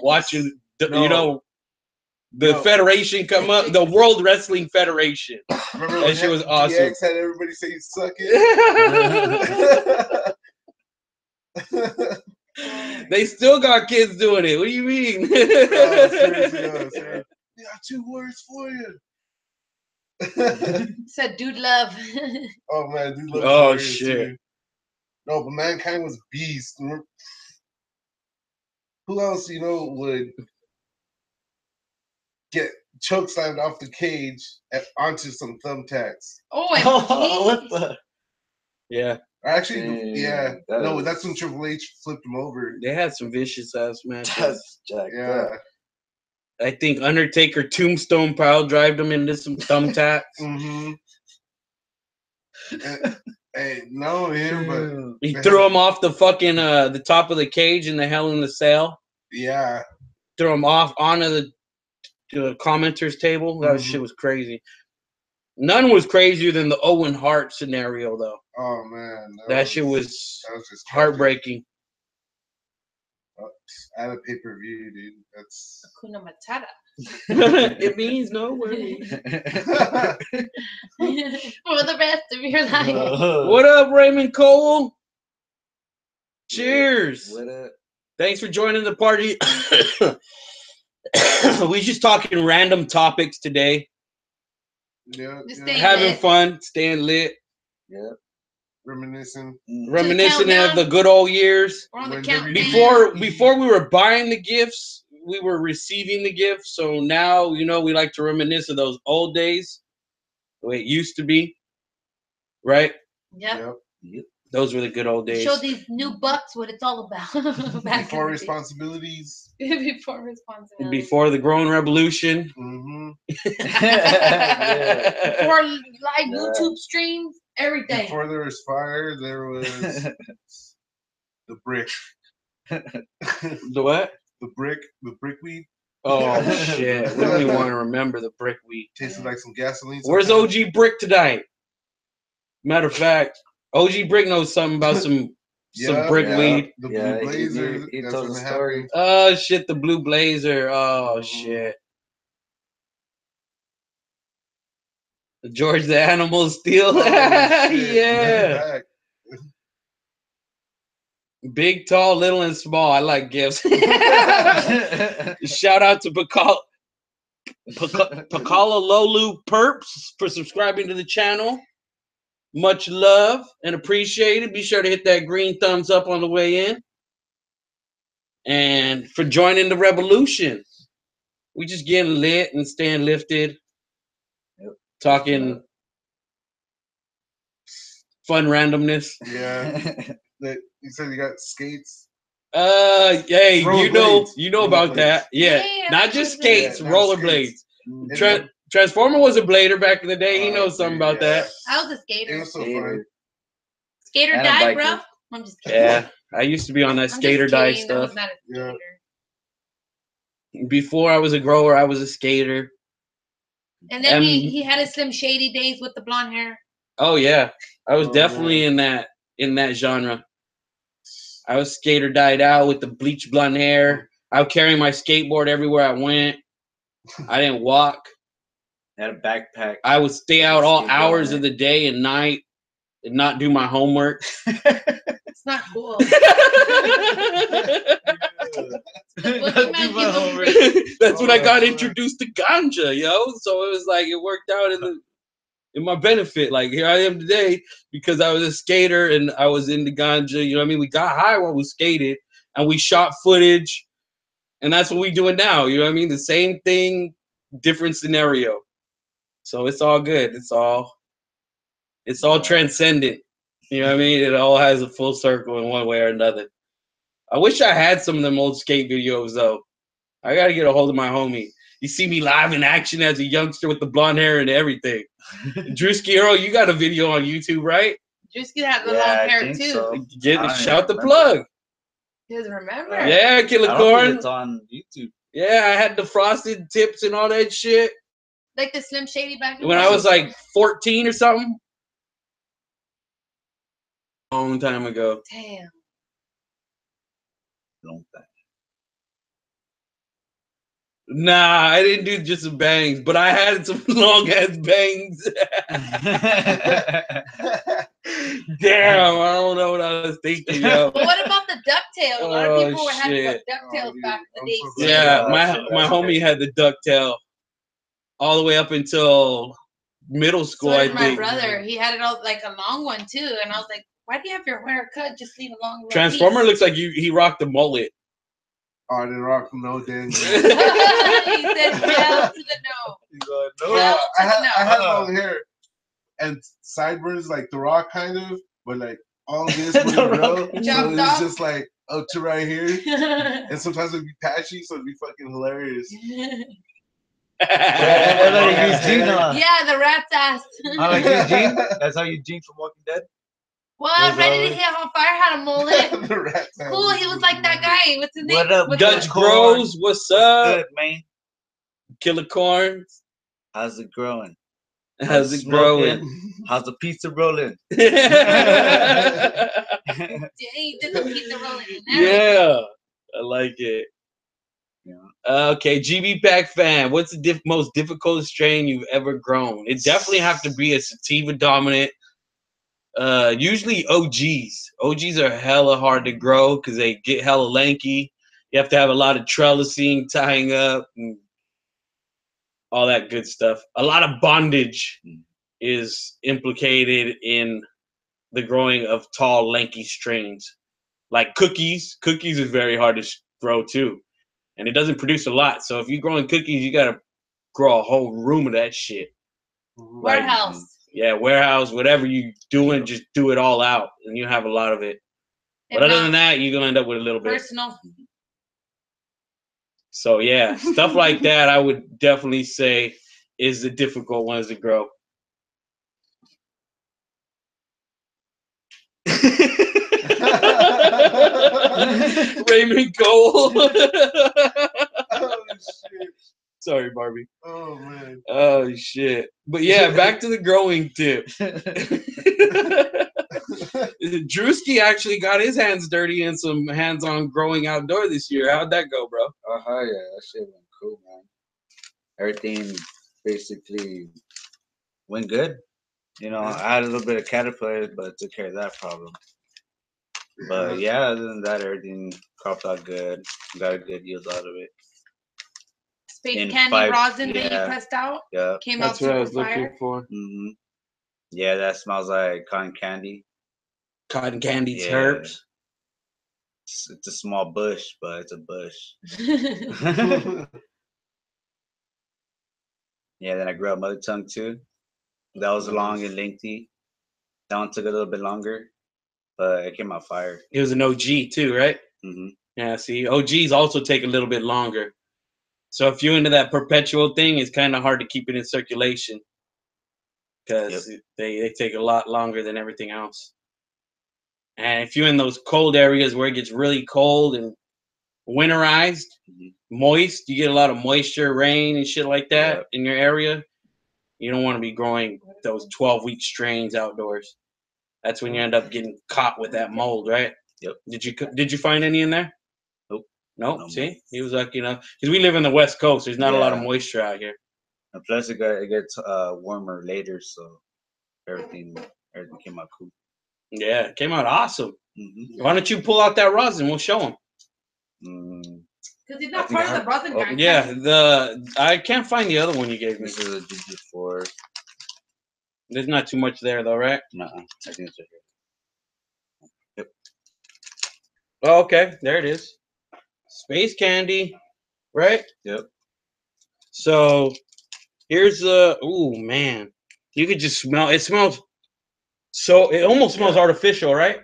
watching the federation come up, the World Wrestling Federation. Remember that shit was awesome. DX had everybody say suck it. They still got kids doing it. What do you mean? Seriously, we got 2 words for you. Said dude love. Oh man, dude love. Oh shit. Too. No, but Mankind was beast. Who else would get choke slammed off the cage onto some thumbtacks? Oh, what the? Yeah. Actually, yeah. No, that's when Triple H flipped him over. They had some vicious ass matches. That's jacked up. I think Undertaker tombstone pile drived him into some thumbtacks. Mm-hmm. Hey, no, him, but he threw him off the fucking the top of the cage in the Hell in the Cell. Yeah. Threw him off onto the commenters table. That shit was crazy. None was crazier than the Owen Hart scenario, though. Oh man, that shit was just heartbreaking. At a pay-per-view, dude. That's Hakuna Matata. It means no worries. For the rest of your life. What up, Raymond Cole? Cheers. What up? Thanks for joining the party. We just talking random topics today. Yeah. Having fun, staying lit. Yeah. Reminiscing of the good old years. We're on the countdown. Before we were buying the gifts, we were receiving the gifts. So now, we like to reminisce of those old days, the way it used to be. Right? Yep. Those were the good old days. Show these new bucks what it's all about. Before responsibilities. Before the Growin REBELution. Mm-hmm. Before live YouTube streams. Every day. Before there was fire, there was the brick. The what? The brickweed. Oh shit! We don't even want to remember the brickweed. Tasted like some gasoline. Where's OG Brick tonight? Matter of fact, OG Brick knows something about some brickweed. The blue blazer. He told the story. Oh shit! The blue blazer. Oh shit. George the Animal Steel. Yeah. Big, tall, little, and small. I like gifts. Shout out to Bacall. Pakala Lolu Perps for subscribing to the channel. Much love and appreciated. Be sure to hit that green thumbs up on the way in. And for joining the revolution. We just getting lit and staying lifted. Yep. Talking fun randomness. Yeah. You said you got skates. Hey, you know about that. Yeah. Yeah, Not just skates, yeah, rollerblades. Skates. Transformer was a blader back in the day. He knows something about that. I was a It skater. was so fun. Skater And a died, biker. bro. I'm just kidding. Yeah. I used to be on that I'm just skater die kidding. I was stuff. not a skater. Before I was a grower, I was a skater. And then he had his Slim Shady days with the blonde hair. Oh yeah. I was Oh, definitely in that genre. I was skater dyed out with the bleach blonde hair. I would carry my skateboard everywhere I went. I didn't walk. Had a backpack. I would stay out all Skateboard hours on of the day and night and not do my homework. It's not cool. That's when I got introduced to ganja, yo. So it was like it worked out in my benefit. Like here I am today because I was a skater and I was into ganja. You know what I mean? We got high while we skated and we shot footage, and that's what we doing now. You know what I mean? The same thing, different scenario. So it's all good. It's all transcendent. You know what I mean? It all has a full circle in one way or another. I wish I had some of them old skate videos though. I gotta get a hold of my homie. You see me live in action as a youngster with the blonde hair and everything. Drewski Earl, you got a video on YouTube, right? Drewski had the long hair too. So. Shout the plug. He doesn't remember. Yeah, Killer I don't Corn. think it's on YouTube. Yeah, I had the frosted tips and all that shit. Like the Slim Shady back When I was like 14 or something. A long time ago. Damn. Long time. Nah, I didn't do just some bangs, but I had some long ass bangs. Damn, I don't know what I was thinking, yo. But what about the ducktail? A lot of people were having shit. ducktails back in the day. so Yeah, glad. my homie had the ducktail all the way up until middle school, So I did my think. brother. He had it all like a long one too, and I was like, "Why do you have your hair cut? Just leave a long little Transformer piece." looks like he rocked the mullet. Oh, I didn't rock no damn. He said, "Hell to the no." Yeah, I had no. long hair and sideburns like The Rock kind of, but like all this would grow. So Chopped it was off. just like up to right here, and sometimes it'd be patchy, so it'd be fucking hilarious. Yeah, the rat's ass. Like Eugene? That's how Eugene from Walking Dead? Well, Ready to Hit on Fire had a mullet. The rat's ass. Cool, he was like that guy. What's his name? What up, With Dutch the- Grows, what's up? Good, man. Killer Corn, How's it growing? how's it Smoking? growing? How's the pizza rolling? Yeah, he did the pizza rolling in there. Yeah, I like it. Yeah. Okay, GB Pack fan, what's the most difficult strain you've ever grown? It definitely have to be a sativa dominant. Usually OGs. OGs are hella hard to grow because they get hella lanky. You have to have a lot of trellising, tying up, and all that good stuff. A lot of bondage is implicated in the growing of tall, lanky strains. Like cookies. Cookies is very hard to grow too. And it doesn't produce a lot. So if you're growing cookies, you gotta grow a whole room of that shit. Warehouse. Yeah, warehouse, whatever you doing, just do it all out, and you have a lot of it. But other than that, you're gonna end up with a little bit. Personal. So yeah, stuff like that, I would definitely say is the difficult ones to grow. Raymond Cole. Oh shit. Sorry, Barbie. Oh man. Oh shit. But yeah, back to the growing tip. Drewski actually got his hands dirty in some hands-on growing outdoor this year. How'd that go, bro? Oh, yeah. That shit went cool, man. Everything basically went good. You know, I had a little bit of caterpillars, but took care of that problem. But yeah, other than that, everything cropped out good. Got a good yield out of it. Space in candy 5 rosin that you yeah. pressed out Yeah. came That's out what I super was looking fire. for. Mm-hmm. Yeah, that smells like cotton candy. Cotton candy Yeah. terps. It's a small bush, but it's a bush. Yeah, then I grew up mother tongue too. That was long and lengthy. That one took a little bit longer, but it came out fire. It was an OG too, right? Mm-hmm. Yeah, see, OGs also take a little bit longer. So if you're into that perpetual thing, it's kind of hard to keep it in circulation because they take a lot longer than everything else. And if you're in those cold areas where it gets really cold and winterized, moist, you get a lot of moisture, rain, and shit like that in your area, you don't want to be growing those 12-week strains outdoors. That's when you end up getting caught with that mold, right? Yep. Did you find any in there? Nope. Nope. No See, mold. he was lucky enough because we live in the West Coast. There's not a lot of Yeah. moisture out here. And plus, it gets warmer later, so everything came out cool. Yeah, it came out awesome. Mm-hmm. Why don't you pull out that rosin? We'll show him. Because he's not part of the rosin guy. Yeah, I can't find the other one you gave me. This is a GG4. There's not too much there though, right? No, I think it's right here. Yep. Oh, okay, there it is. Space candy, right? Yep. So here's the. Ooh, man, you could just smell. It smells. So it almost smells artificial, right?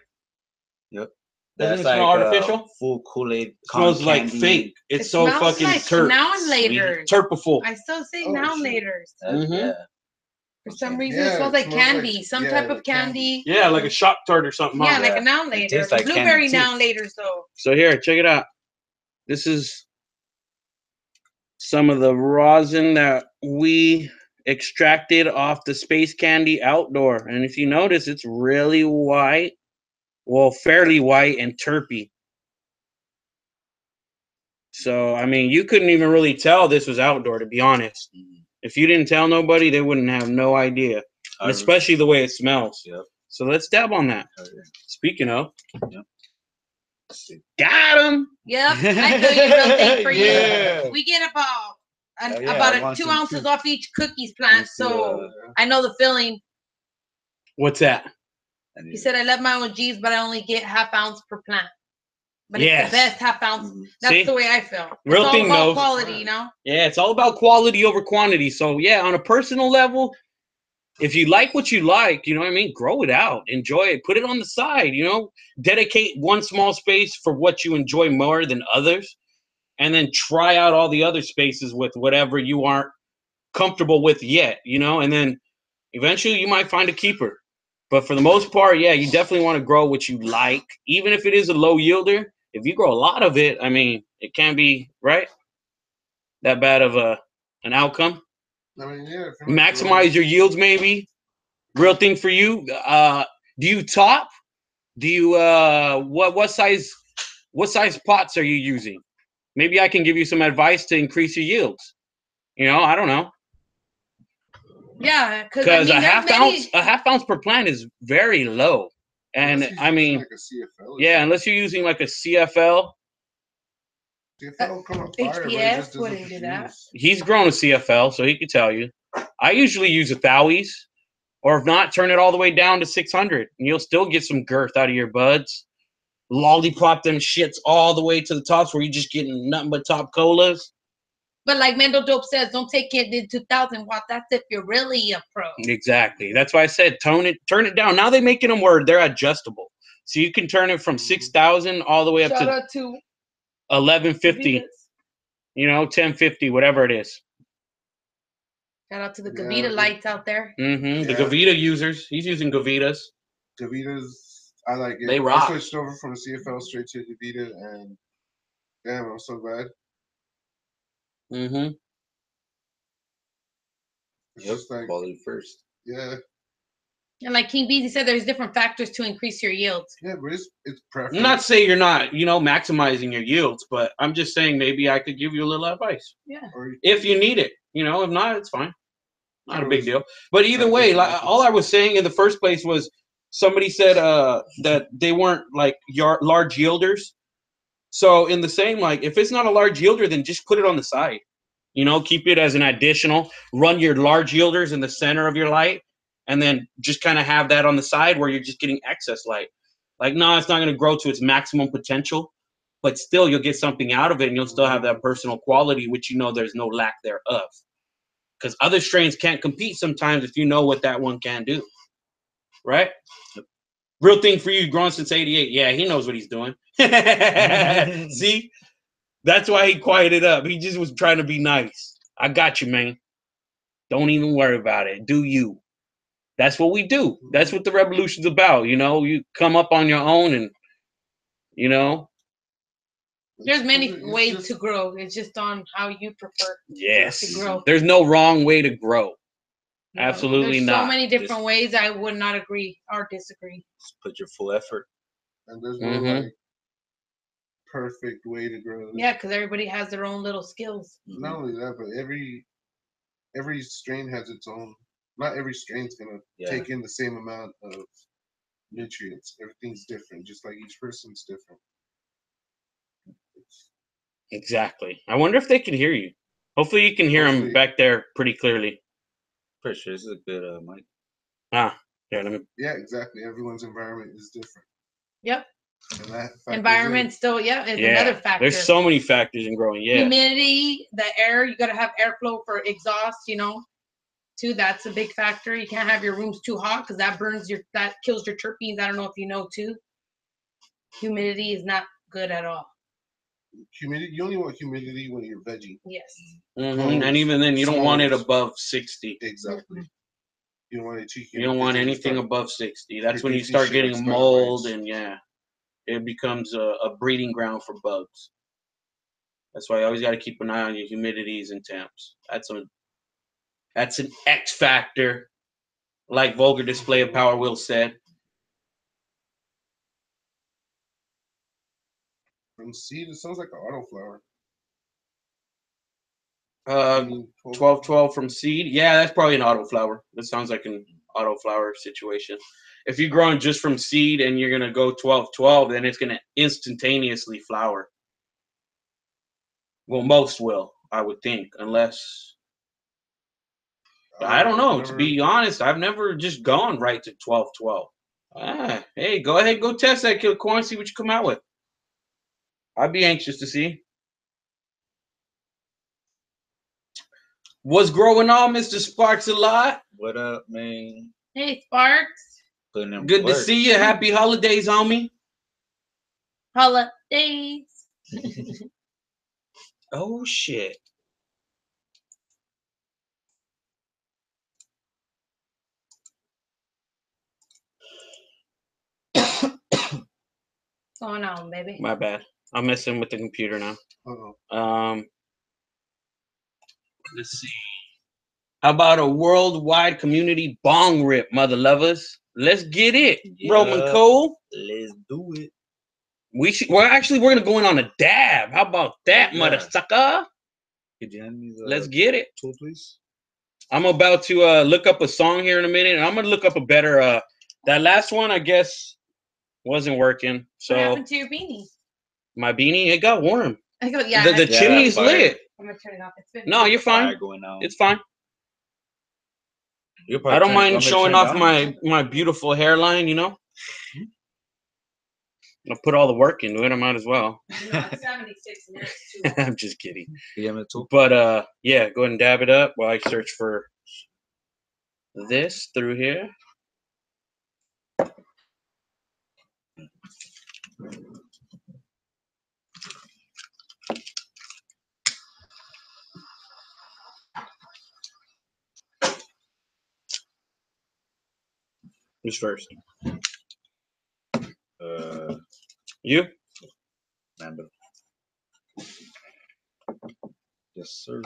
Yep. Doesn't it smell artificial? Full Kool-Aid. Smells like fake. It's so fucking like terp. Now-and-laters. Terpiful. I still say now-and-laters. Yeah. For some reason, it smells like candy. Some type of candy. Yeah, like a shock tart or something. Yeah, Huh? like a now-and-later. Like blueberry now-and-laters, though. So here, check it out. This is some of the rosin that we extracted off the space candy outdoor. And if you notice, it's really white. Well, fairly white and terpy. So, I mean, you couldn't even really tell this was outdoor, to be honest. If you didn't tell nobody, they wouldn't have no idea. And especially the way it smells. Yep. So let's dab on that. Speaking of. Yep. Got him. Yep, I know you real thing for Yeah. you. We get about 2 ounces off each cookies plant, so I know the feeling. What's that? He said, I love my own G's, but I only get ½ ounce per plant. But it's the best ½ ounce. That's the way I feel. Real it's thing, all about quality, you know? Yeah, it's all about quality over quantity. So, yeah, on a personal level, if you like what you like, you know what I mean? Grow it out. Enjoy it. Put it on the side, you know? Dedicate one small space for what you enjoy more than others. And then try out all the other spaces with whatever you aren't comfortable with yet, you know? And then eventually you might find a keeper. But for the most part, yeah, you definitely want to grow what you like. Even if it is a low yielder, if you grow a lot of it, I mean, it can't be, right? That bad of an outcome. I mean, yeah. Maximize your yields, maybe. Real thing for you. Do you top? Do you what size pots are you using? Maybe I can give you some advice to increase your yields. You know, I don't know. Yeah, because a half ounce per plant is very low, and I mean, like a CFL yeah, unless you're using like a CFL. CFL come up fire, HPS wouldn't do that. He's grown a CFL, so he could tell you. I usually use a Thowie's, or if not, turn it all the way down to 600, and you'll still get some girth out of your buds. Lollipop them shits all the way to the tops, where you're just getting nothing but top colas. But like MendoDope says, don't take it in 2,000 watt. That's if you're really a pro. Exactly. That's why I said turn it down. Now they're making them where they're adjustable, so you can turn it from 6,000 all the way up to 1150. You know, 1050, whatever it is. Shout out to the Gavita lights out there. Mm-hmm. The Gavita users. He's using Gavitas. Gavitas, I like it. They rock. I switched over from the CFL straight to Gavita, and damn, I'm so glad. Mm-hmm. It's just like quality first. Yeah. And like King Beezy said, there's different factors to increase your yields. Yeah, but it's preference. I'm not saying you're not, you know, maximizing your yields, but I'm just saying maybe I could give you a little advice. Yeah. If you need it, you know, if not, it's fine. Not a big deal. But either way, like, all I was saying in the first place was somebody said that they weren't like large yielders. So in the same, like, if it's not a large yielder, then just put it on the side. You know, keep it as an additional. Run your large yielders in the center of your light, and then just kind of have that on the side where you're just getting excess light. Like, no, it's not going to grow to its maximum potential, but still you'll get something out of it, and you'll still have that personal quality, which you know there's no lack thereof. Because other strains can't compete sometimes if you know what that one can do. Right? Real thing for you, grown since '88. Yeah, he knows what he's doing. See? That's why he quieted up. He just was trying to be nice. I got you, man. Don't even worry about it. Do you. That's what we do. That's what the revolution's about. You know, you come up on your own and, you know. There's many ways to grow. It's just on how you prefer to grow. There's no wrong way to grow. Absolutely not. There's so many different ways. I would not agree or disagree. Just put your full effort. And there's no like perfect way to grow. Yeah, because everybody has their own little skills. Not only that, but every strain has its own. Not every strain's gonna take in the same amount of nutrients. Everything's different, just like each person's different. Exactly. I wonder if they can hear you. Hopefully you can hear them back there pretty clearly. Pretty sure this is a good mic. Yeah, let me. Yeah, exactly. Everyone's environment is different. Yep. And that environment still, is another factor. There's so many factors in growing. Yeah. Humidity, the air, you gotta have airflow for exhaust, you know. Too, that's a big factor. You can't have your rooms too hot because that kills your terpenes. I don't know if you know too. Humidity is not good at all. Humidity, you only want humidity when you're vegging. Yes. And even then, you don't want it above 60. Exactly. You don't want it too humid. You don't want anything above 60. That's when you start getting mold, and it becomes a breeding ground for bugs. That's why you always got to keep an eye on your humidities and temps. That's an X factor, like Vulgar Display of Power Will said. From seed, it sounds like an autoflower. 1212 from seed. Yeah, that's probably an autoflower. That sounds like an autoflower situation. If you're growing just from seed and you're gonna go 1212, then it's gonna instantaneously flower. Well, most will, I would think, unless I don't know. To be honest, I've never just gone right to 1212. Hey, go ahead, go test that kill corn, see what you come out with. I'd be anxious to see. What's growing on, Mr. Sparks a lot? What up, man? Hey, Sparks. Good to see you. Happy holidays, homie. Holidays. Oh, shit. What's going on, baby? My bad. I'm messing with the computer now. Let's see. How about a worldwide community bong rip, mother lovers? Let's get it. Roman Cole. Let's do it. We're gonna go in on a dab. How about that, mother sucker? Let's get it. Tool, please. I'm about to look up a song here in a minute, and I'm gonna look up a better. That last one, I guess, wasn't working. So what happened to your beanie? My beanie, it got warm. The chimney's lit. I'm gonna turn it off. No, you're fine. It's fine. I don't mind showing off my beautiful hairline, you know. I'll put all the work into it. I might as well. 76 minutes. I'm just kidding. But yeah, go ahead and dab it up while I search for this through here. Who's first? You? Mando. Yes, sir.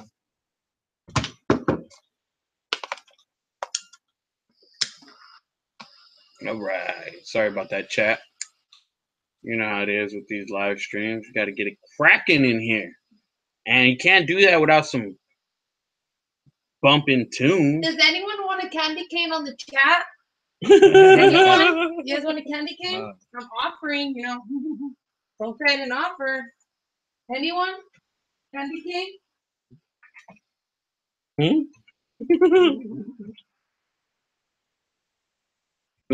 All right. Sorry about that, chat. You know how it is with these live streams. You got to get it cracking in here. And you can't do that without some bumping tunes. Does anyone want a candy cane on the chat? Anyone? You guys want a candy cane? I'm offering, you know. Don't trade an offer. Anyone? Candy cane? We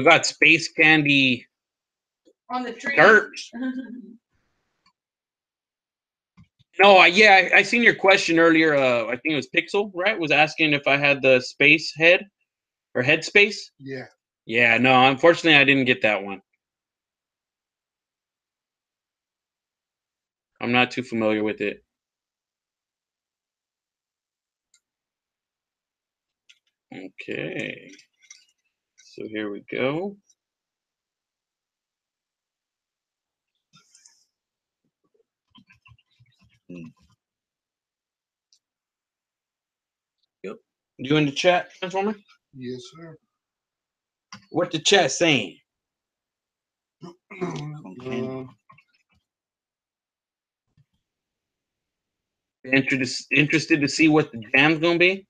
got space candy On the tree. skirts. No, yeah, I seen your question earlier. I think it was Pixel, right? Was asking if I had the space head or head space. Yeah. Yeah, no, unfortunately, I didn't get that one. I'm not too familiar with it. Okay. So here we go. Yep. You in the chat, Transformer? Yes, sir. What the chat saying? Interested to see what the jam's gonna be?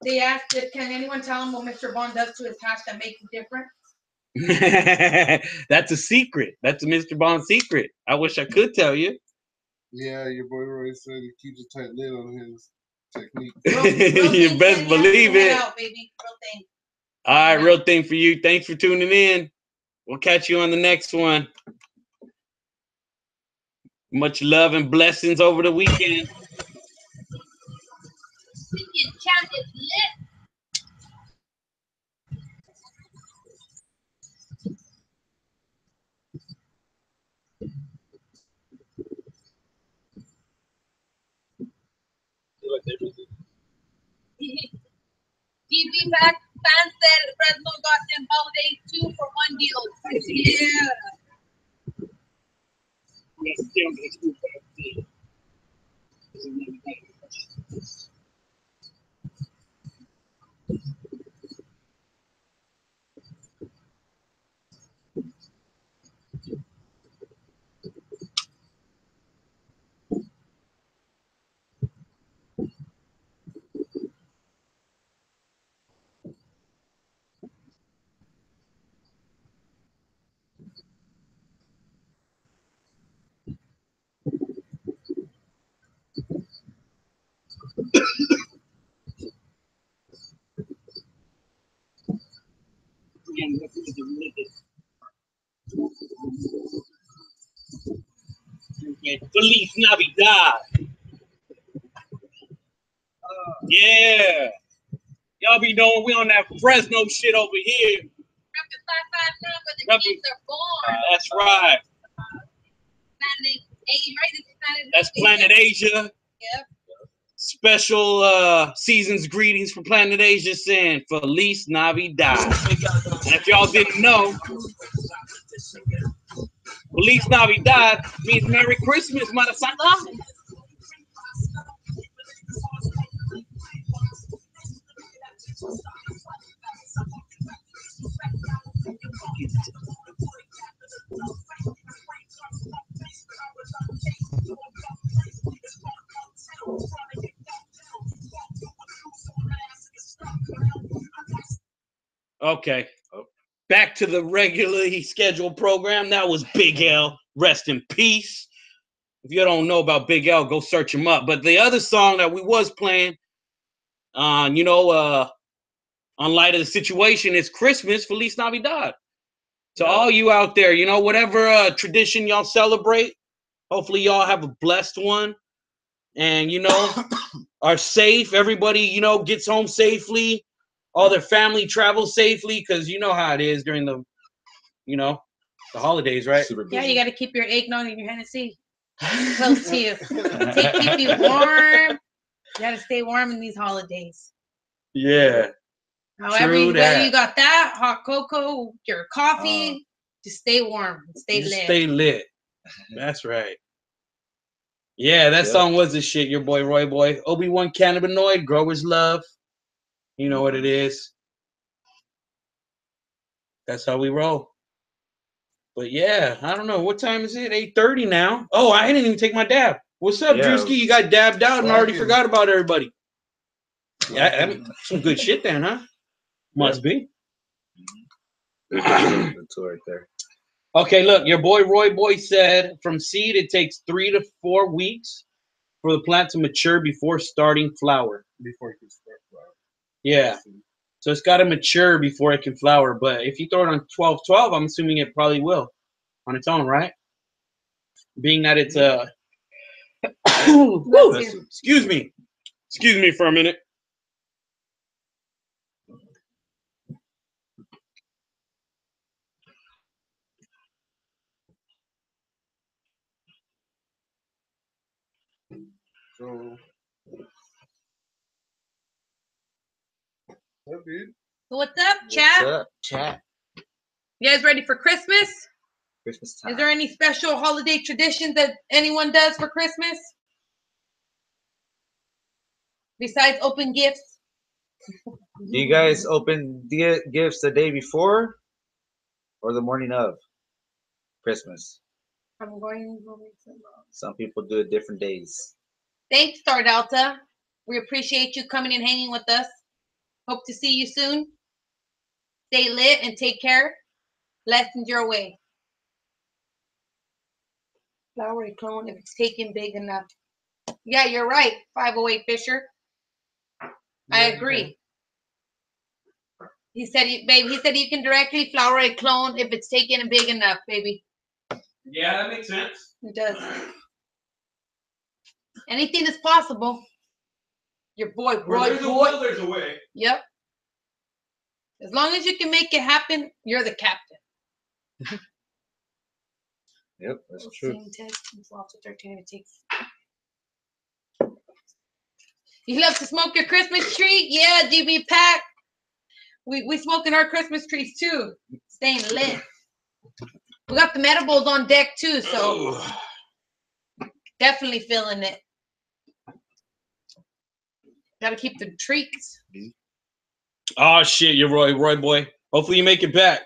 They asked if can anyone tell him what Mr. Bond does to his hash that makes it different? That's a secret. That's a Mr. Bond secret. I wish I could tell you. Yeah, your boy Roy said he keeps a tight lid on his technique. You best believe it. Out, baby. Real thing. All right, real thing for you. Thanks for tuning in. We'll catch you on the next one. Much love and blessings over the weekend. Chat is lit. DB Pack fans said Fresno got them Holidaze 2 for 1 deal. Yeah. Feliz Navidad. Yeah. Y'all be knowing we on that Fresno shit over here. That's right. That's Planet Asia. Yep. Special season's greetings for Planet Asia saying Feliz Navidad. And if y'all didn't know, Feliz Navidad means Merry Christmas, motherfucker. Okay. Back to the regularly scheduled program. That was Big L. Rest in peace. If you don't know about Big L, go search him up. But the other song that we was playing, on light of the situation, is Christmas, Feliz Navidad. To all you out there, whatever tradition y'all celebrate, hopefully y'all have a blessed one. And, are safe. Everybody, gets home safely. All their family travels safely, because you know how it is during the, the holidays, right? Yeah, you got to keep your eggnog and your Hennessy close to you. Keep you warm. You got to stay warm in these holidays. Yeah. However, whether you got that, hot cocoa, your coffee, just stay warm. Stay lit. Stay lit. That's right. Yeah, that song was the shit, your boy Roy Boy. Obi-Wan Cannabinoid, Growers Love. You know what it is. That's how we roll. But yeah, I don't know. What time is it? 8:30 now. Oh, I didn't even take my dab. What's up, Drewski? You got dabbed out and already forgot about everybody. Yeah, I mean, some good shit then, huh? Must be. That's right there. Okay, look, your boy Roy Boy said from seed it takes 3 to 4 weeks for the plant to mature before starting flower. Before it can start flowering. Yeah. So it's got to mature before it can flower. But if you throw it on 12-12, I'm assuming it probably will on its own, right? Being that it's excuse me for a minute. So, what, dude? What's up, chat? What's up, chat? You guys ready for Christmas? Christmas time. Is there any special holiday traditions that anyone does for Christmas? Besides open gifts? Do you guys open gifts the day before or the morning of Christmas? I'm going to Some people do it different days. Thanks, Star Delta. We appreciate you coming and hanging with us. Hope to see you soon. Stay lit and take care. Blessings your way. Flowery clone if it's taken big enough. Yeah, you're right, 508 Fisher. I agree. He said, babe, he said you can directly flower a clone if it's taken big enough, baby. Yeah, that makes sense. It does. Anything is possible. Your boy. There's a will, there's a way. Yep. As long as you can make it happen, you're the captain. Yep, that's true. You love to smoke your Christmas tree? Yeah, GB Pack. We smoking our Christmas trees too. Staying lit. We got the medibles on deck too, so definitely feeling it. Gotta keep the treats. Oh shit, you're Roy boy. Hopefully you make it back.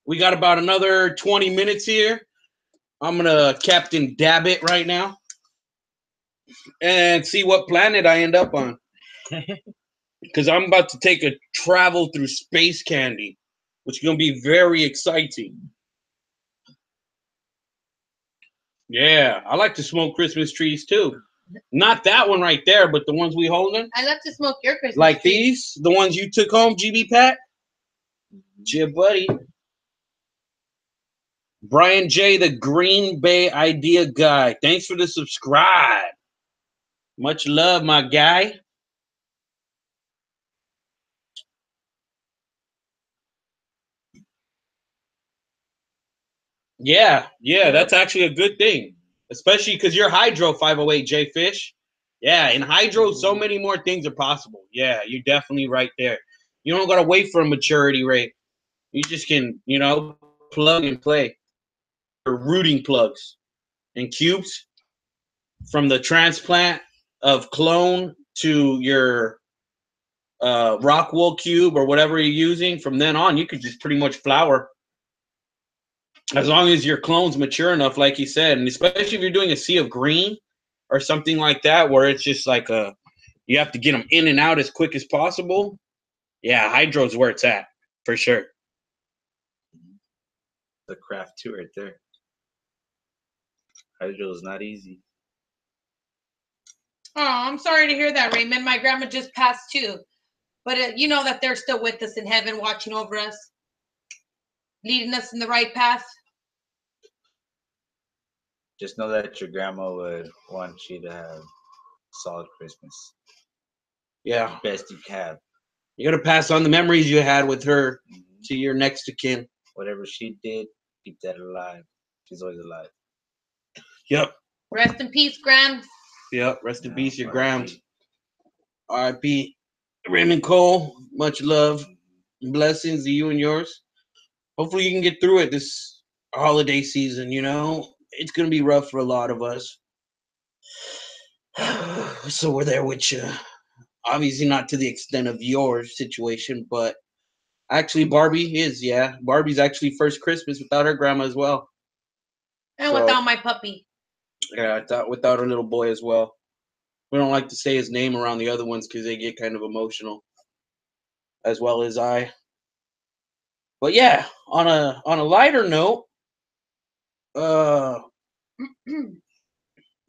We got about another 20 minutes here. I'm gonna Captain Dab it right now and see what planet I end up on. Because I'm about to take a travel through space candy, which is gonna be very exciting. Yeah, I like to smoke Christmas trees too. Not that one right there, but the ones we holding. I love to smoke your Christmas like trees. these, the ones you took home, GB Pat. Yeah, buddy. Brian J, the Green Bay Idea Guy. Thanks for the subscribe. Much love, my guy. Yeah, that's actually a good thing. Especially because you're hydro 508 J Fish. Yeah, in hydro, so many more things are possible. Yeah, you're definitely right there. You don't gotta wait for a maturity rate. You just can, plug and play. Or rooting plugs and cubes from the transplant of clone to your rock wool cube or whatever you're using. From then on, you could just pretty much flower. As long as your clone's mature enough, like you said, and especially if you're doing a sea of green or something like that, where it's just like you have to get them in and out as quick as possible. Yeah, hydro's where it's at, for sure. The craft too right there. Hydro is not easy. Oh, I'm sorry to hear that, Raymond. My grandma just passed too. But you know that they're still with us in heaven, watching over us, leading us in the right path. Just know that your grandma would want you to have a solid Christmas. Yeah. Best you can. You got to pass on the memories you had with her to your next of kin. Whatever she did, keep that alive. She's always alive. Yep. Rest in peace, Grams. Yep. Rest in peace, your Grams. R.I.P. Raymond Cole. Much love. Blessings to you and yours. Hopefully you can get through it this holiday season, It's going to be rough for a lot of us. So we're there with you. Obviously not to the extent of your situation, but actually Barbie is, yeah. Barbie's actually first Christmas without her grandma as well. And without my puppy. Yeah, without her little boy as well. We don't like to say his name around the other ones because they get kind of emotional, as well as I. But yeah, on a lighter note,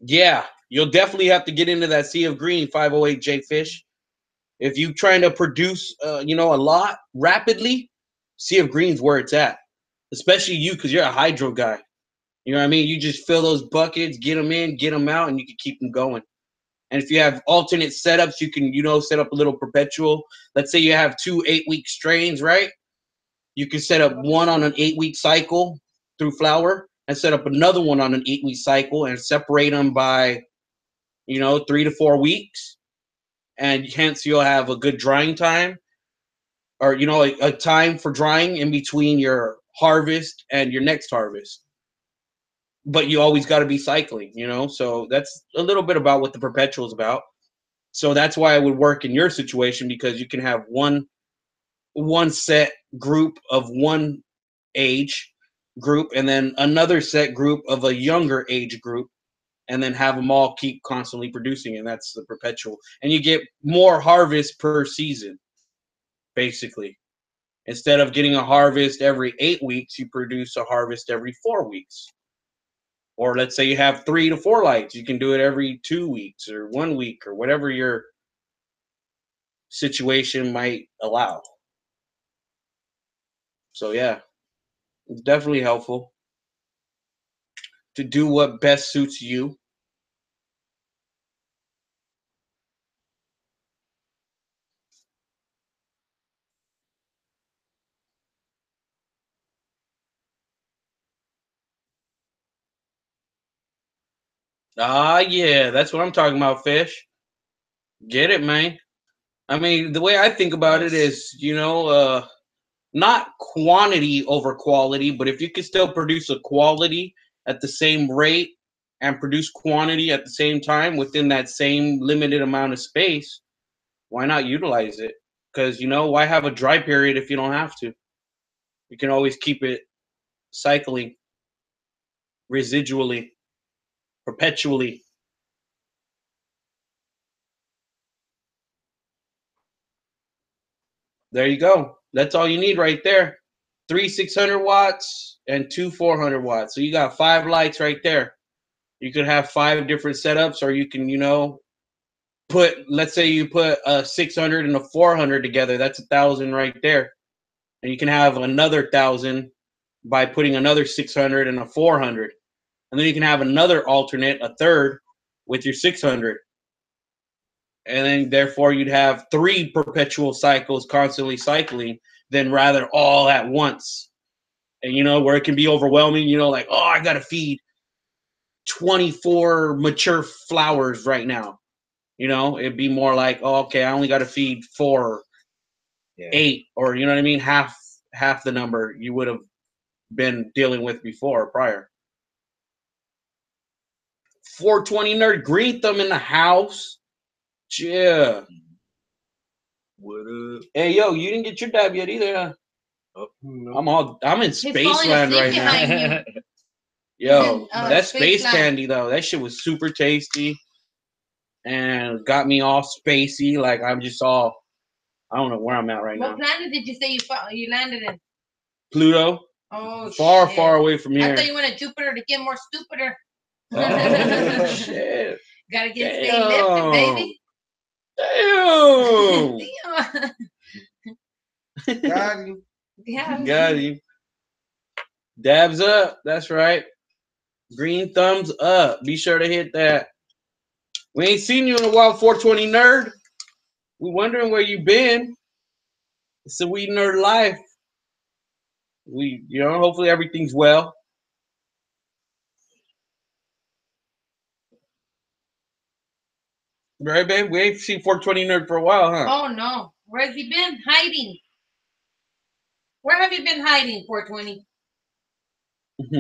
yeah, you'll definitely have to get into that sea of green 508J fish. If you're trying to produce, you know, a lot rapidly, sea of green's where it's at. Especially you, because you're a hydro guy. You know what I mean? You just fill those buckets, get them in, get them out, and you can keep them going. And if you have alternate setups, you can, you know, set up a little perpetual. Let's say you have 2 8-week strains, right? You can set up one on an 8-week cycle through flower and set up another one on an 8-week cycle and separate them by, you know, 3 to 4 weeks. And hence you'll have a good drying time, or, you know, a time for drying in between your harvest and your next harvest. But you always got to be cycling, you know? So that's a little bit about what the perpetual is about. So that's why it would work in your situation, because you can have one set group of one age group and then another set group of a younger age group, and then have them all keep constantly producing, and that's the perpetual. And you get more harvest per season, basically. Instead of getting a harvest every 8 weeks, you produce a harvest every 4 weeks. Or let's say you have 3 to 4 lights, you can do it every 2 weeks or 1 week or whatever your situation might allow. So yeah, it's definitely helpful to do what best suits you. Ah, yeah, that's what I'm talking about, fish. Get it, man. I mean, the way I think about it is, you know, not quantity over quality, but if you can still produce a quality at the same rate and produce quantity at the same time within that same limited amount of space, why not utilize it? Because, you know, why have a dry period if you don't have to? You can always keep it cycling residually, perpetually. There you go. That's all you need right there. 3 600 watts and 2 400 watts. So you got 5 lights right there. You could have 5 different setups, or you can, you know, let's say you put a 600 and a 400 together. That's 1,000 right there. And you can have another 1,000 by putting another 600 and a 400. And then you can have another alternate, a third, with your 600. And then therefore you'd have 3 perpetual cycles constantly cycling, than rather all at once. And, you know, where it can be overwhelming, you know, like, oh, I got to feed 24 mature flowers right now. You know, it'd be more like, oh, okay, I only got to feed 4, 8, or, you know what I mean? Half the number you would have been dealing with before, prior. 420 nerd, greet them in the house. Yeah. What up? Hey, yo, you didn't get your dab yet either, huh? Oh, no. I'm in Spaceland right now. Yo, that space candy though, that shit was super tasty and got me all spacey. Like I'm just all, I don't know where I'm at right now. What planet did you say you landed in? Pluto. Oh, far away from here. I thought you went to Jupiter to get more stupider. Oh shit! Gotta stay lifted, baby. Damn. Got him. Yeah. Got him. Dabs up. That's right. Green thumbs up. Be sure to hit that. We ain't seen you in a while, 420 nerd. We wondering where you been. It's the Weednerdz life. We, you know, hopefully everything's well. Right, babe? We ain't seen 420 nerd for a while, huh? Oh no. Where has he been? Hiding. Where have you been hiding, 420?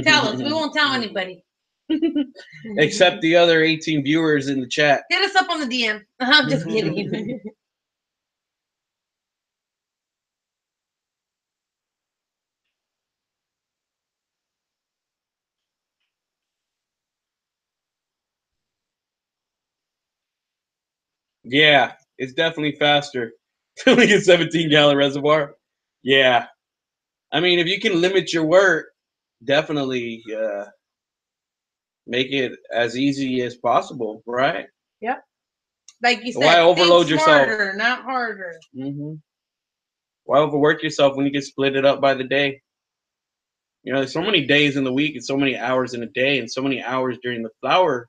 Tell us. We won't tell anybody. Except the other 18 viewers in the chat. Hit us up on the DM. I'm just kidding. Yeah, it's definitely faster. Filling a 17-gallon reservoir. Yeah. I mean, if you can limit your work, definitely, you make it as easy as possible, right? Yep. Like you said, why overload think yourself? Smarter, not harder. Why overwork yourself when you can split it up by the day? You know, there's so many days in the week and so many hours in a day and so many hours during the flower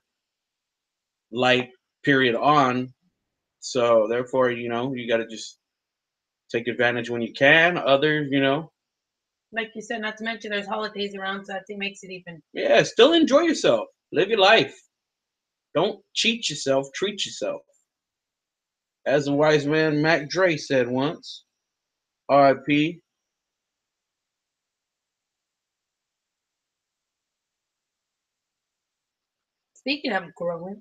light period on. So therefore, you know, you got to just take advantage when you can. Others, you know. Like you said, not to mention there's holidays around, so I think makes it even. Yeah, still enjoy yourself. Live your life. Don't cheat yourself. Treat yourself. As the wise man Mac Dre said once, R.I.P. Speaking of growing.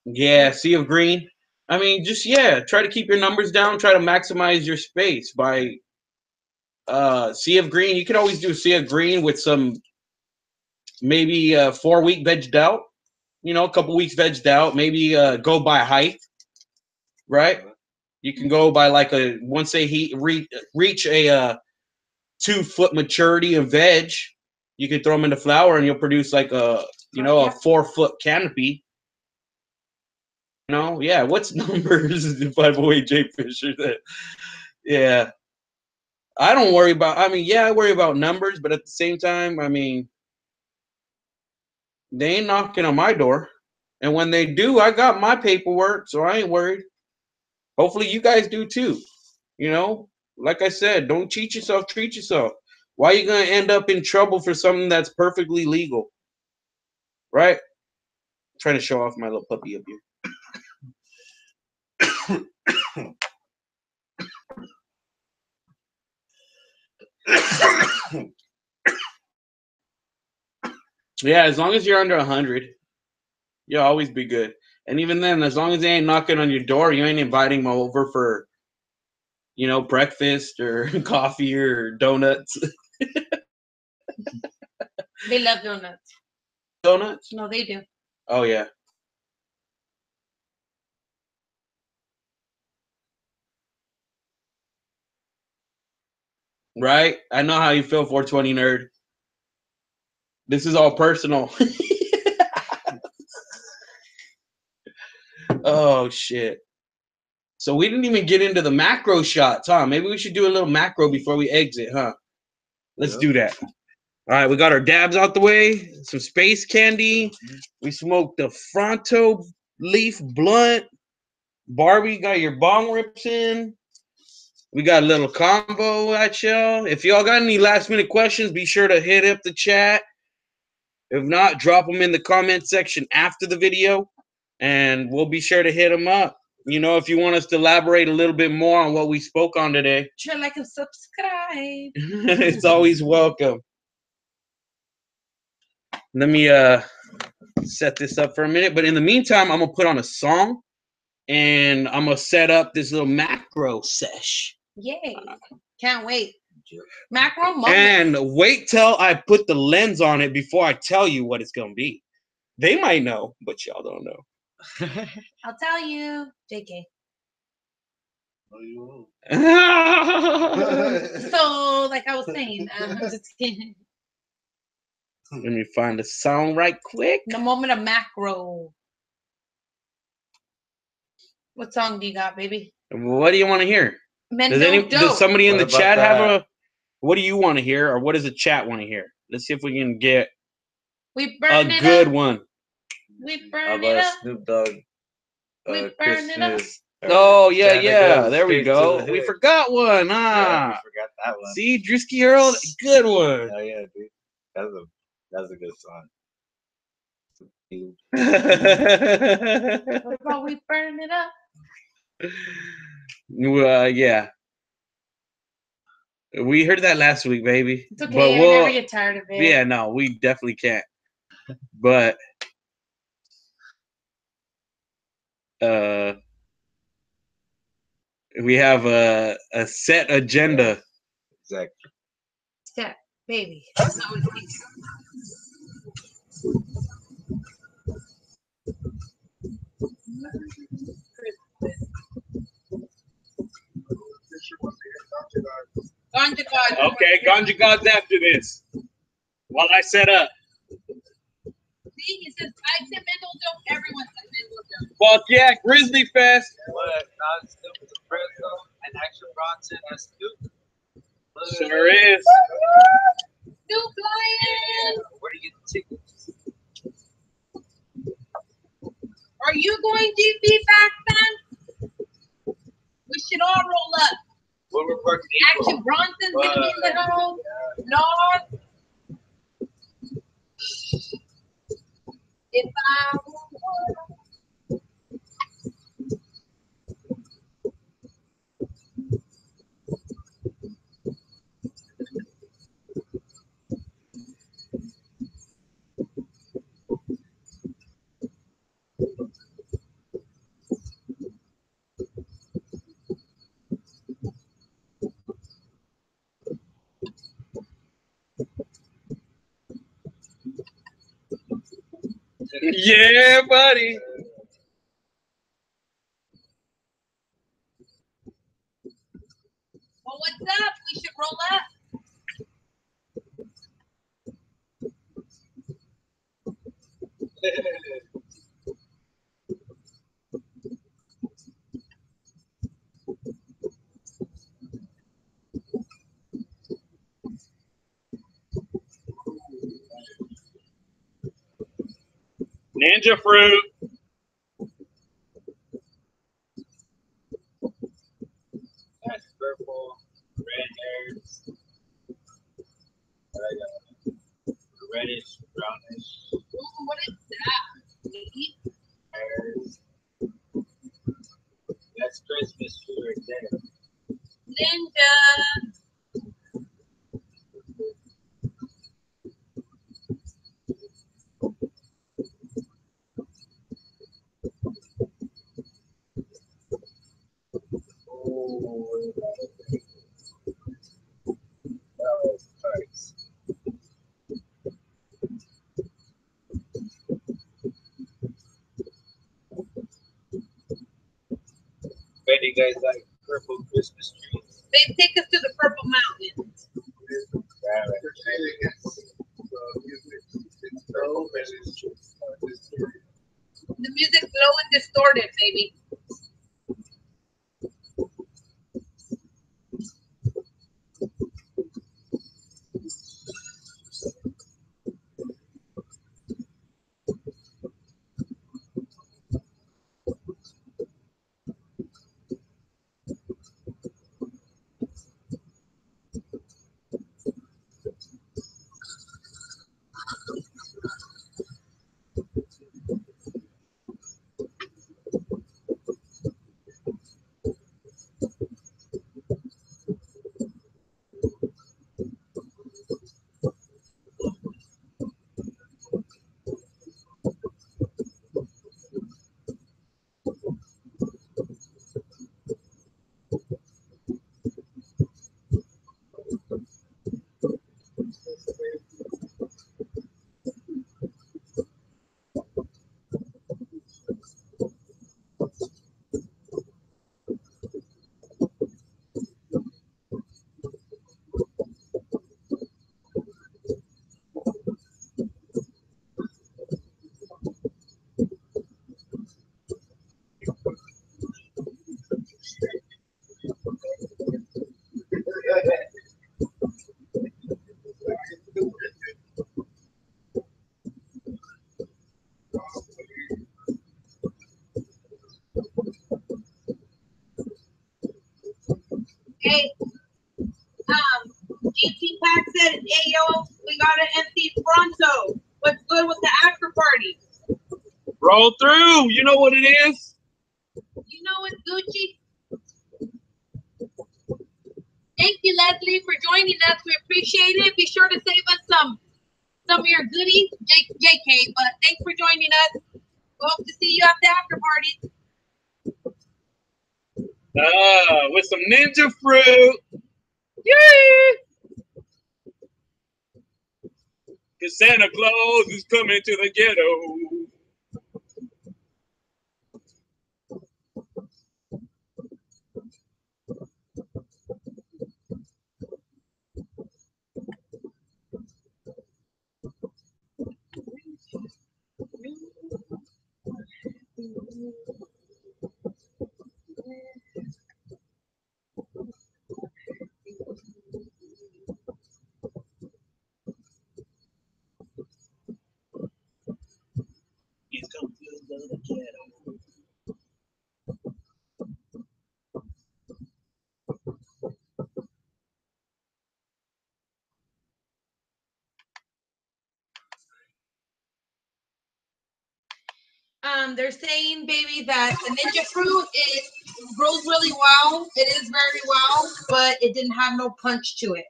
Yeah, sea of green. I mean, just, yeah, try to keep your numbers down. Try to maximize your space by sea of green. You can always do sea of green with some maybe 4 week vegged out. You know, a couple weeks vegged out. Maybe go by height, right? You can go by like a, once they reach a 2 foot maturity of veg, you can throw them into flower and you'll produce like a, you know, a 4 foot canopy. You know, yeah. What's numbers? By the way, Jay Fisher. That, yeah. I don't worry about. I mean, yeah, I worry about numbers, but at the same time, I mean, they ain't knocking on my door, and when they do, I got my paperwork, so I ain't worried. Hopefully, you guys do too. You know, like I said, don't cheat yourself. Treat yourself. Why are you gonna end up in trouble for something that's perfectly legal? Right? I'm trying to show off my little puppy up here. Yeah, as long as you're under 100, you'll always be good. And even then, as long as they ain't knocking on your door, you ain't inviting them over for, you know, breakfast or coffee or donuts. They love donuts. Donuts? No, they do. Oh, yeah. Right? I know how you feel, 420 nerd. This is all personal. Oh, shit. So we didn't even get into the macro shots, huh? Maybe we should do a little macro before we exit, huh? Let's do that. All right, we got our dabs out the way. Some space candy. We smoked the Fronto leaf blunt. Barbie got your bong rips in. We got a little combo at y'all. If y'all got any last minute questions, be sure to hit up the chat. If not, drop them in the comment section after the video, and we'll be sure to hit them up. You know, if you want us to elaborate a little bit more on what we spoke on today, Share, like, and subscribe. it's always welcome. Let me set this up for a minute. But in the meantime, I'm going to put on a song, and I'm going to set up this little macro sesh. Yay. Can't wait. Macro moment. And wait till I put the lens on it before I tell you what it's going to be. They might know, but y'all don't know. I'll tell you. JK. No, you won't. So, like I was saying, just kidding. Let me find the song right quick. The moment of macro. What song do you got, baby? What do you want to hear? MendoDope. Does somebody in What the about chat have that? a... What do you want to hear, or what does the chat want to hear? Let's see if we can get We burn a it good up. one. We How burn it about up. Snoop Dogg? We burn it up. Christmas. Oh, yeah, Santa yeah. goes There we straight to go. the We hood. forgot one, Yeah, huh? I forgot that one. See, Drewski Earl, good one. Oh yeah, dude. That's a good song. What about we burn it up? Yeah. We heard that last week, baby. It's okay. But I never get tired of it. Yeah, no, we definitely can't. But we have a set agenda. Exactly. Step, baby. Ganja God. Okay, Ganja God's after this. While I set up. said MendoDope. Everyone said MendoDope. Fuck yeah, Grizzly Fest. What? Not Snoop is a Fresno and Action Bronson as Snoop. Sure is. Snoop Lion. Where do you get the tickets? Are you going GP back then? We should all roll up. What we're parking Action Bronson's gonna be in the house. North. If I Yeah, buddy. well, what's up? We should roll up. Ninja Fruit. That's purple, Rednerdz. Reddish, brownish. Ooh, what is that? Hairs. That's Christmas food right there. Ninja. Oh, nice. Bet you guys like purple Christmas trees. Babe, take us to the Purple Mountains. The music's low and distorted, baby. Hey, GT Pack said, hey, yo, we got an empty Bronzo. What's good with the after party? Roll through. You know what it is. You know it's Gucci. Thank you, Leslie, for joining us. We appreciate it. Be sure to save us some of your goodies, JK. But thanks for joining us. We hope to see you at the after party. With some ninja fruit. Yay! Cause Santa Claus is coming to the ghetto. They're saying, baby, that the ninja fruit grows really well. It is very well, but it didn't have no punch to it.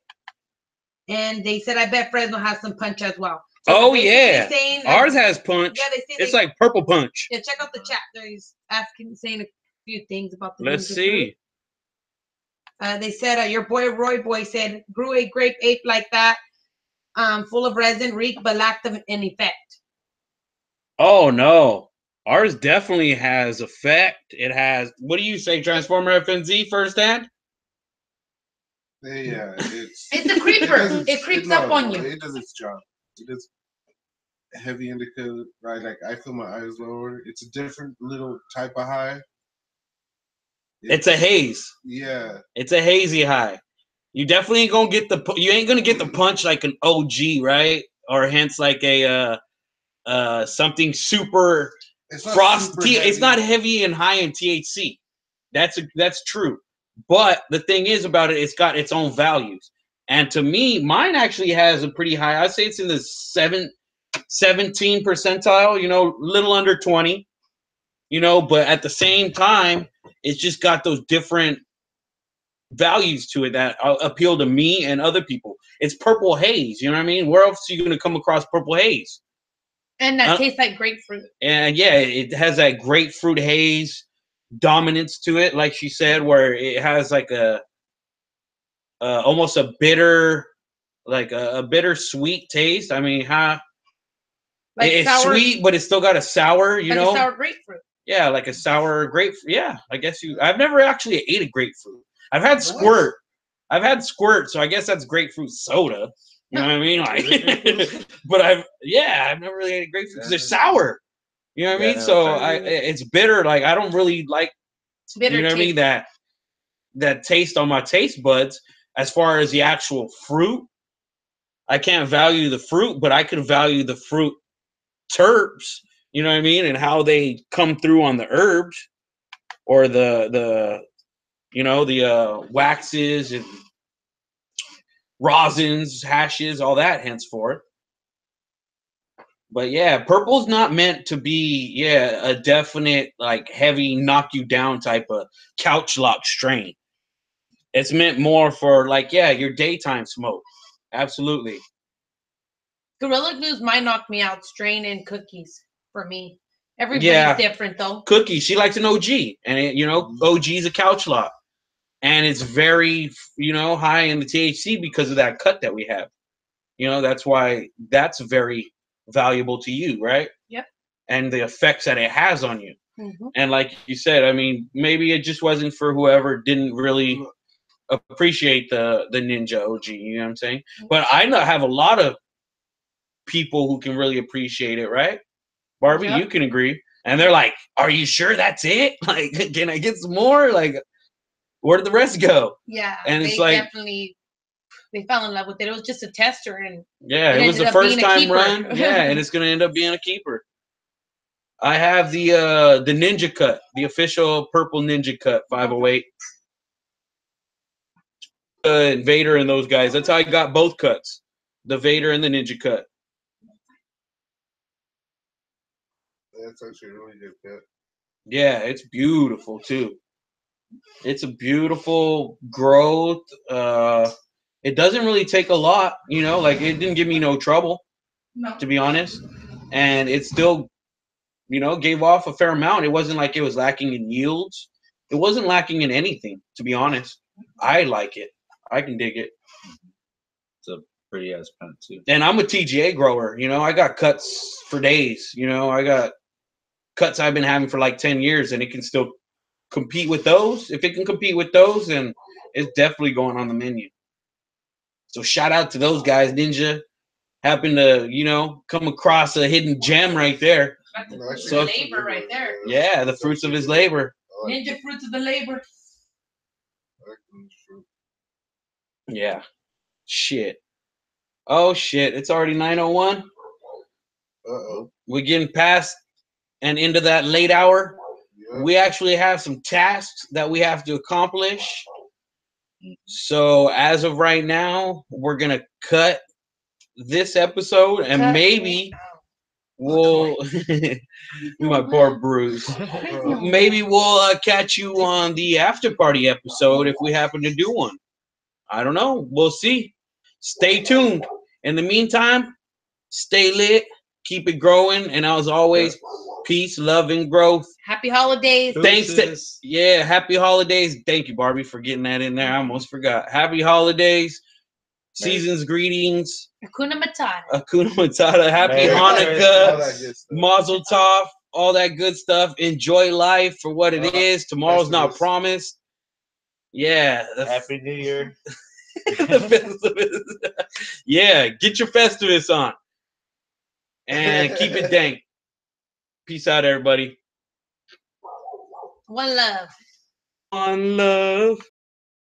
And they said, I bet Fresno has some punch as well. So oh yeah, saying, ours has punch. Yeah, they say it's like purple punch. Yeah, check out the chat. He's asking, saying a few things about the. Let's see. Fruit. They said your boy Roy Boy said grew a grape ape like that, full of resin, reek, but lacked an effect. Oh no, ours definitely has effect. It has. What do you say, Transformer FNZ firsthand? Yeah, it's a creeper. It creeps up on you. It does its job. It is heavy indica, right? Like I feel my eyes lower. It's a different little type of high. It's a haze. Yeah. It's a hazy high. You definitely ain't gonna get the. You ain't gonna get the punch like an OG, right? Or hence like a something super frosty. It's not heavy and high in THC. That's true. But the thing is about it, it's got its own values. And to me, mine actually has a pretty high. I'd say it's in the 17 percentile. You know, little under 20. You know, but at the same time, it's just got those different values to it that appeal to me and other people. It's purple haze. You know what I mean? Where else are you going to come across purple haze? And that tastes like grapefruit. And yeah, it has that grapefruit haze dominance to it, like she said, where it has like a almost a bitter, like a bitter sweet taste. I mean, like it's sour, sweet, but it's still got a sour. You know, a sour grapefruit. Yeah, like a sour grapefruit. Yeah, I guess I've never actually ate a grapefruit. I've had squirt. I've had squirt, so I guess that's grapefruit soda. You know what I mean? Like, but I've never really ate a grapefruit because they're sour. You know what I mean? So it's bitter. Like I don't really like bitter. You know what I mean? That taste on my taste buds. As far as the actual fruit, I can't value the fruit, but I could value the fruit terps. You know what I mean? And how they come through on the herbs or the waxes and rosins, hashes, all that henceforth. But yeah, purple's not meant to be, a definite, like, heavy, knock you down type of couch lock strain. It's meant more for, like, your daytime smoke. Absolutely. Gorilla Glue's might knock me out strain and cookies for me. Everybody's different, though. Cookies, she likes an OG. And, OG's a couch lock. And it's very, high in the THC because of that cut that we have. That's why that's very valuable to you, right? Yep. And the effects that it has on you. Mm-hmm. And like you said, I mean, maybe it just wasn't for whoever didn't really appreciate the Ninja OG, you know what I'm saying? Mm-hmm. But I have a lot of people who can really appreciate it, right? Barbie, you can agree. And they're like, are you sure that's it? Like, can I get some more? Like, where did the rest go? Yeah. And it's like, definitely, they fell in love with it. It was just a tester. And it was the first time run. Yeah, and it's going to end up being a keeper. I have the Ninja Cut, the official purple Ninja Cut 508. And Vader and those guys. That's how I got both cuts. The Vader and the Ninja Cut. That's actually a really good cut. Yeah, it's beautiful too. It's a beautiful growth. It doesn't really take a lot, like it didn't give me no trouble, to be honest. And it still, gave off a fair amount. It wasn't like it was lacking in yields. It wasn't lacking in anything, to be honest. I like it. I can dig it. It's a pretty ass plant too. And I'm a TGA grower, I got cuts for days, I got cuts I've been having for like 10 years and it can still compete with those. If it can compete with those, then it's definitely going on the menu. So shout out to those guys. Ninja happened to, come across a hidden gem right there. That's the No, fruits So- of labor right there. Yeah, the fruits of his labor. I like Ninja fruits of the labor. ninja fruit. Yeah. Shit. Oh shit! It's already 9:01. Uh-oh. We're getting past and into that late hour. Yeah. We actually have some tasks that we have to accomplish. So as of right now, we're gonna cut this episode, and Cut. maybe we'll my poor Bruce. Maybe we'll catch you on the after party episode if we happen to do one. I don't know. We'll see. Stay tuned. In the meantime, stay lit, keep it growing, and as always, peace, love, and growth. Happy holidays. Thanks to happy holidays. Thank you, Barbie, for getting that in there. I almost forgot. Happy holidays, season's greetings, Hakuna Matata. Hakuna Matata, happy Merry All Hanukkah, that good stuff. Mazel Tov, all that good stuff. Enjoy life for what it is. Tomorrow's not Festivus. promised. Yeah. Happy New Year. The Festivus. Yeah, get your Festivus on. And keep it dank. Peace out, everybody. One love. One love.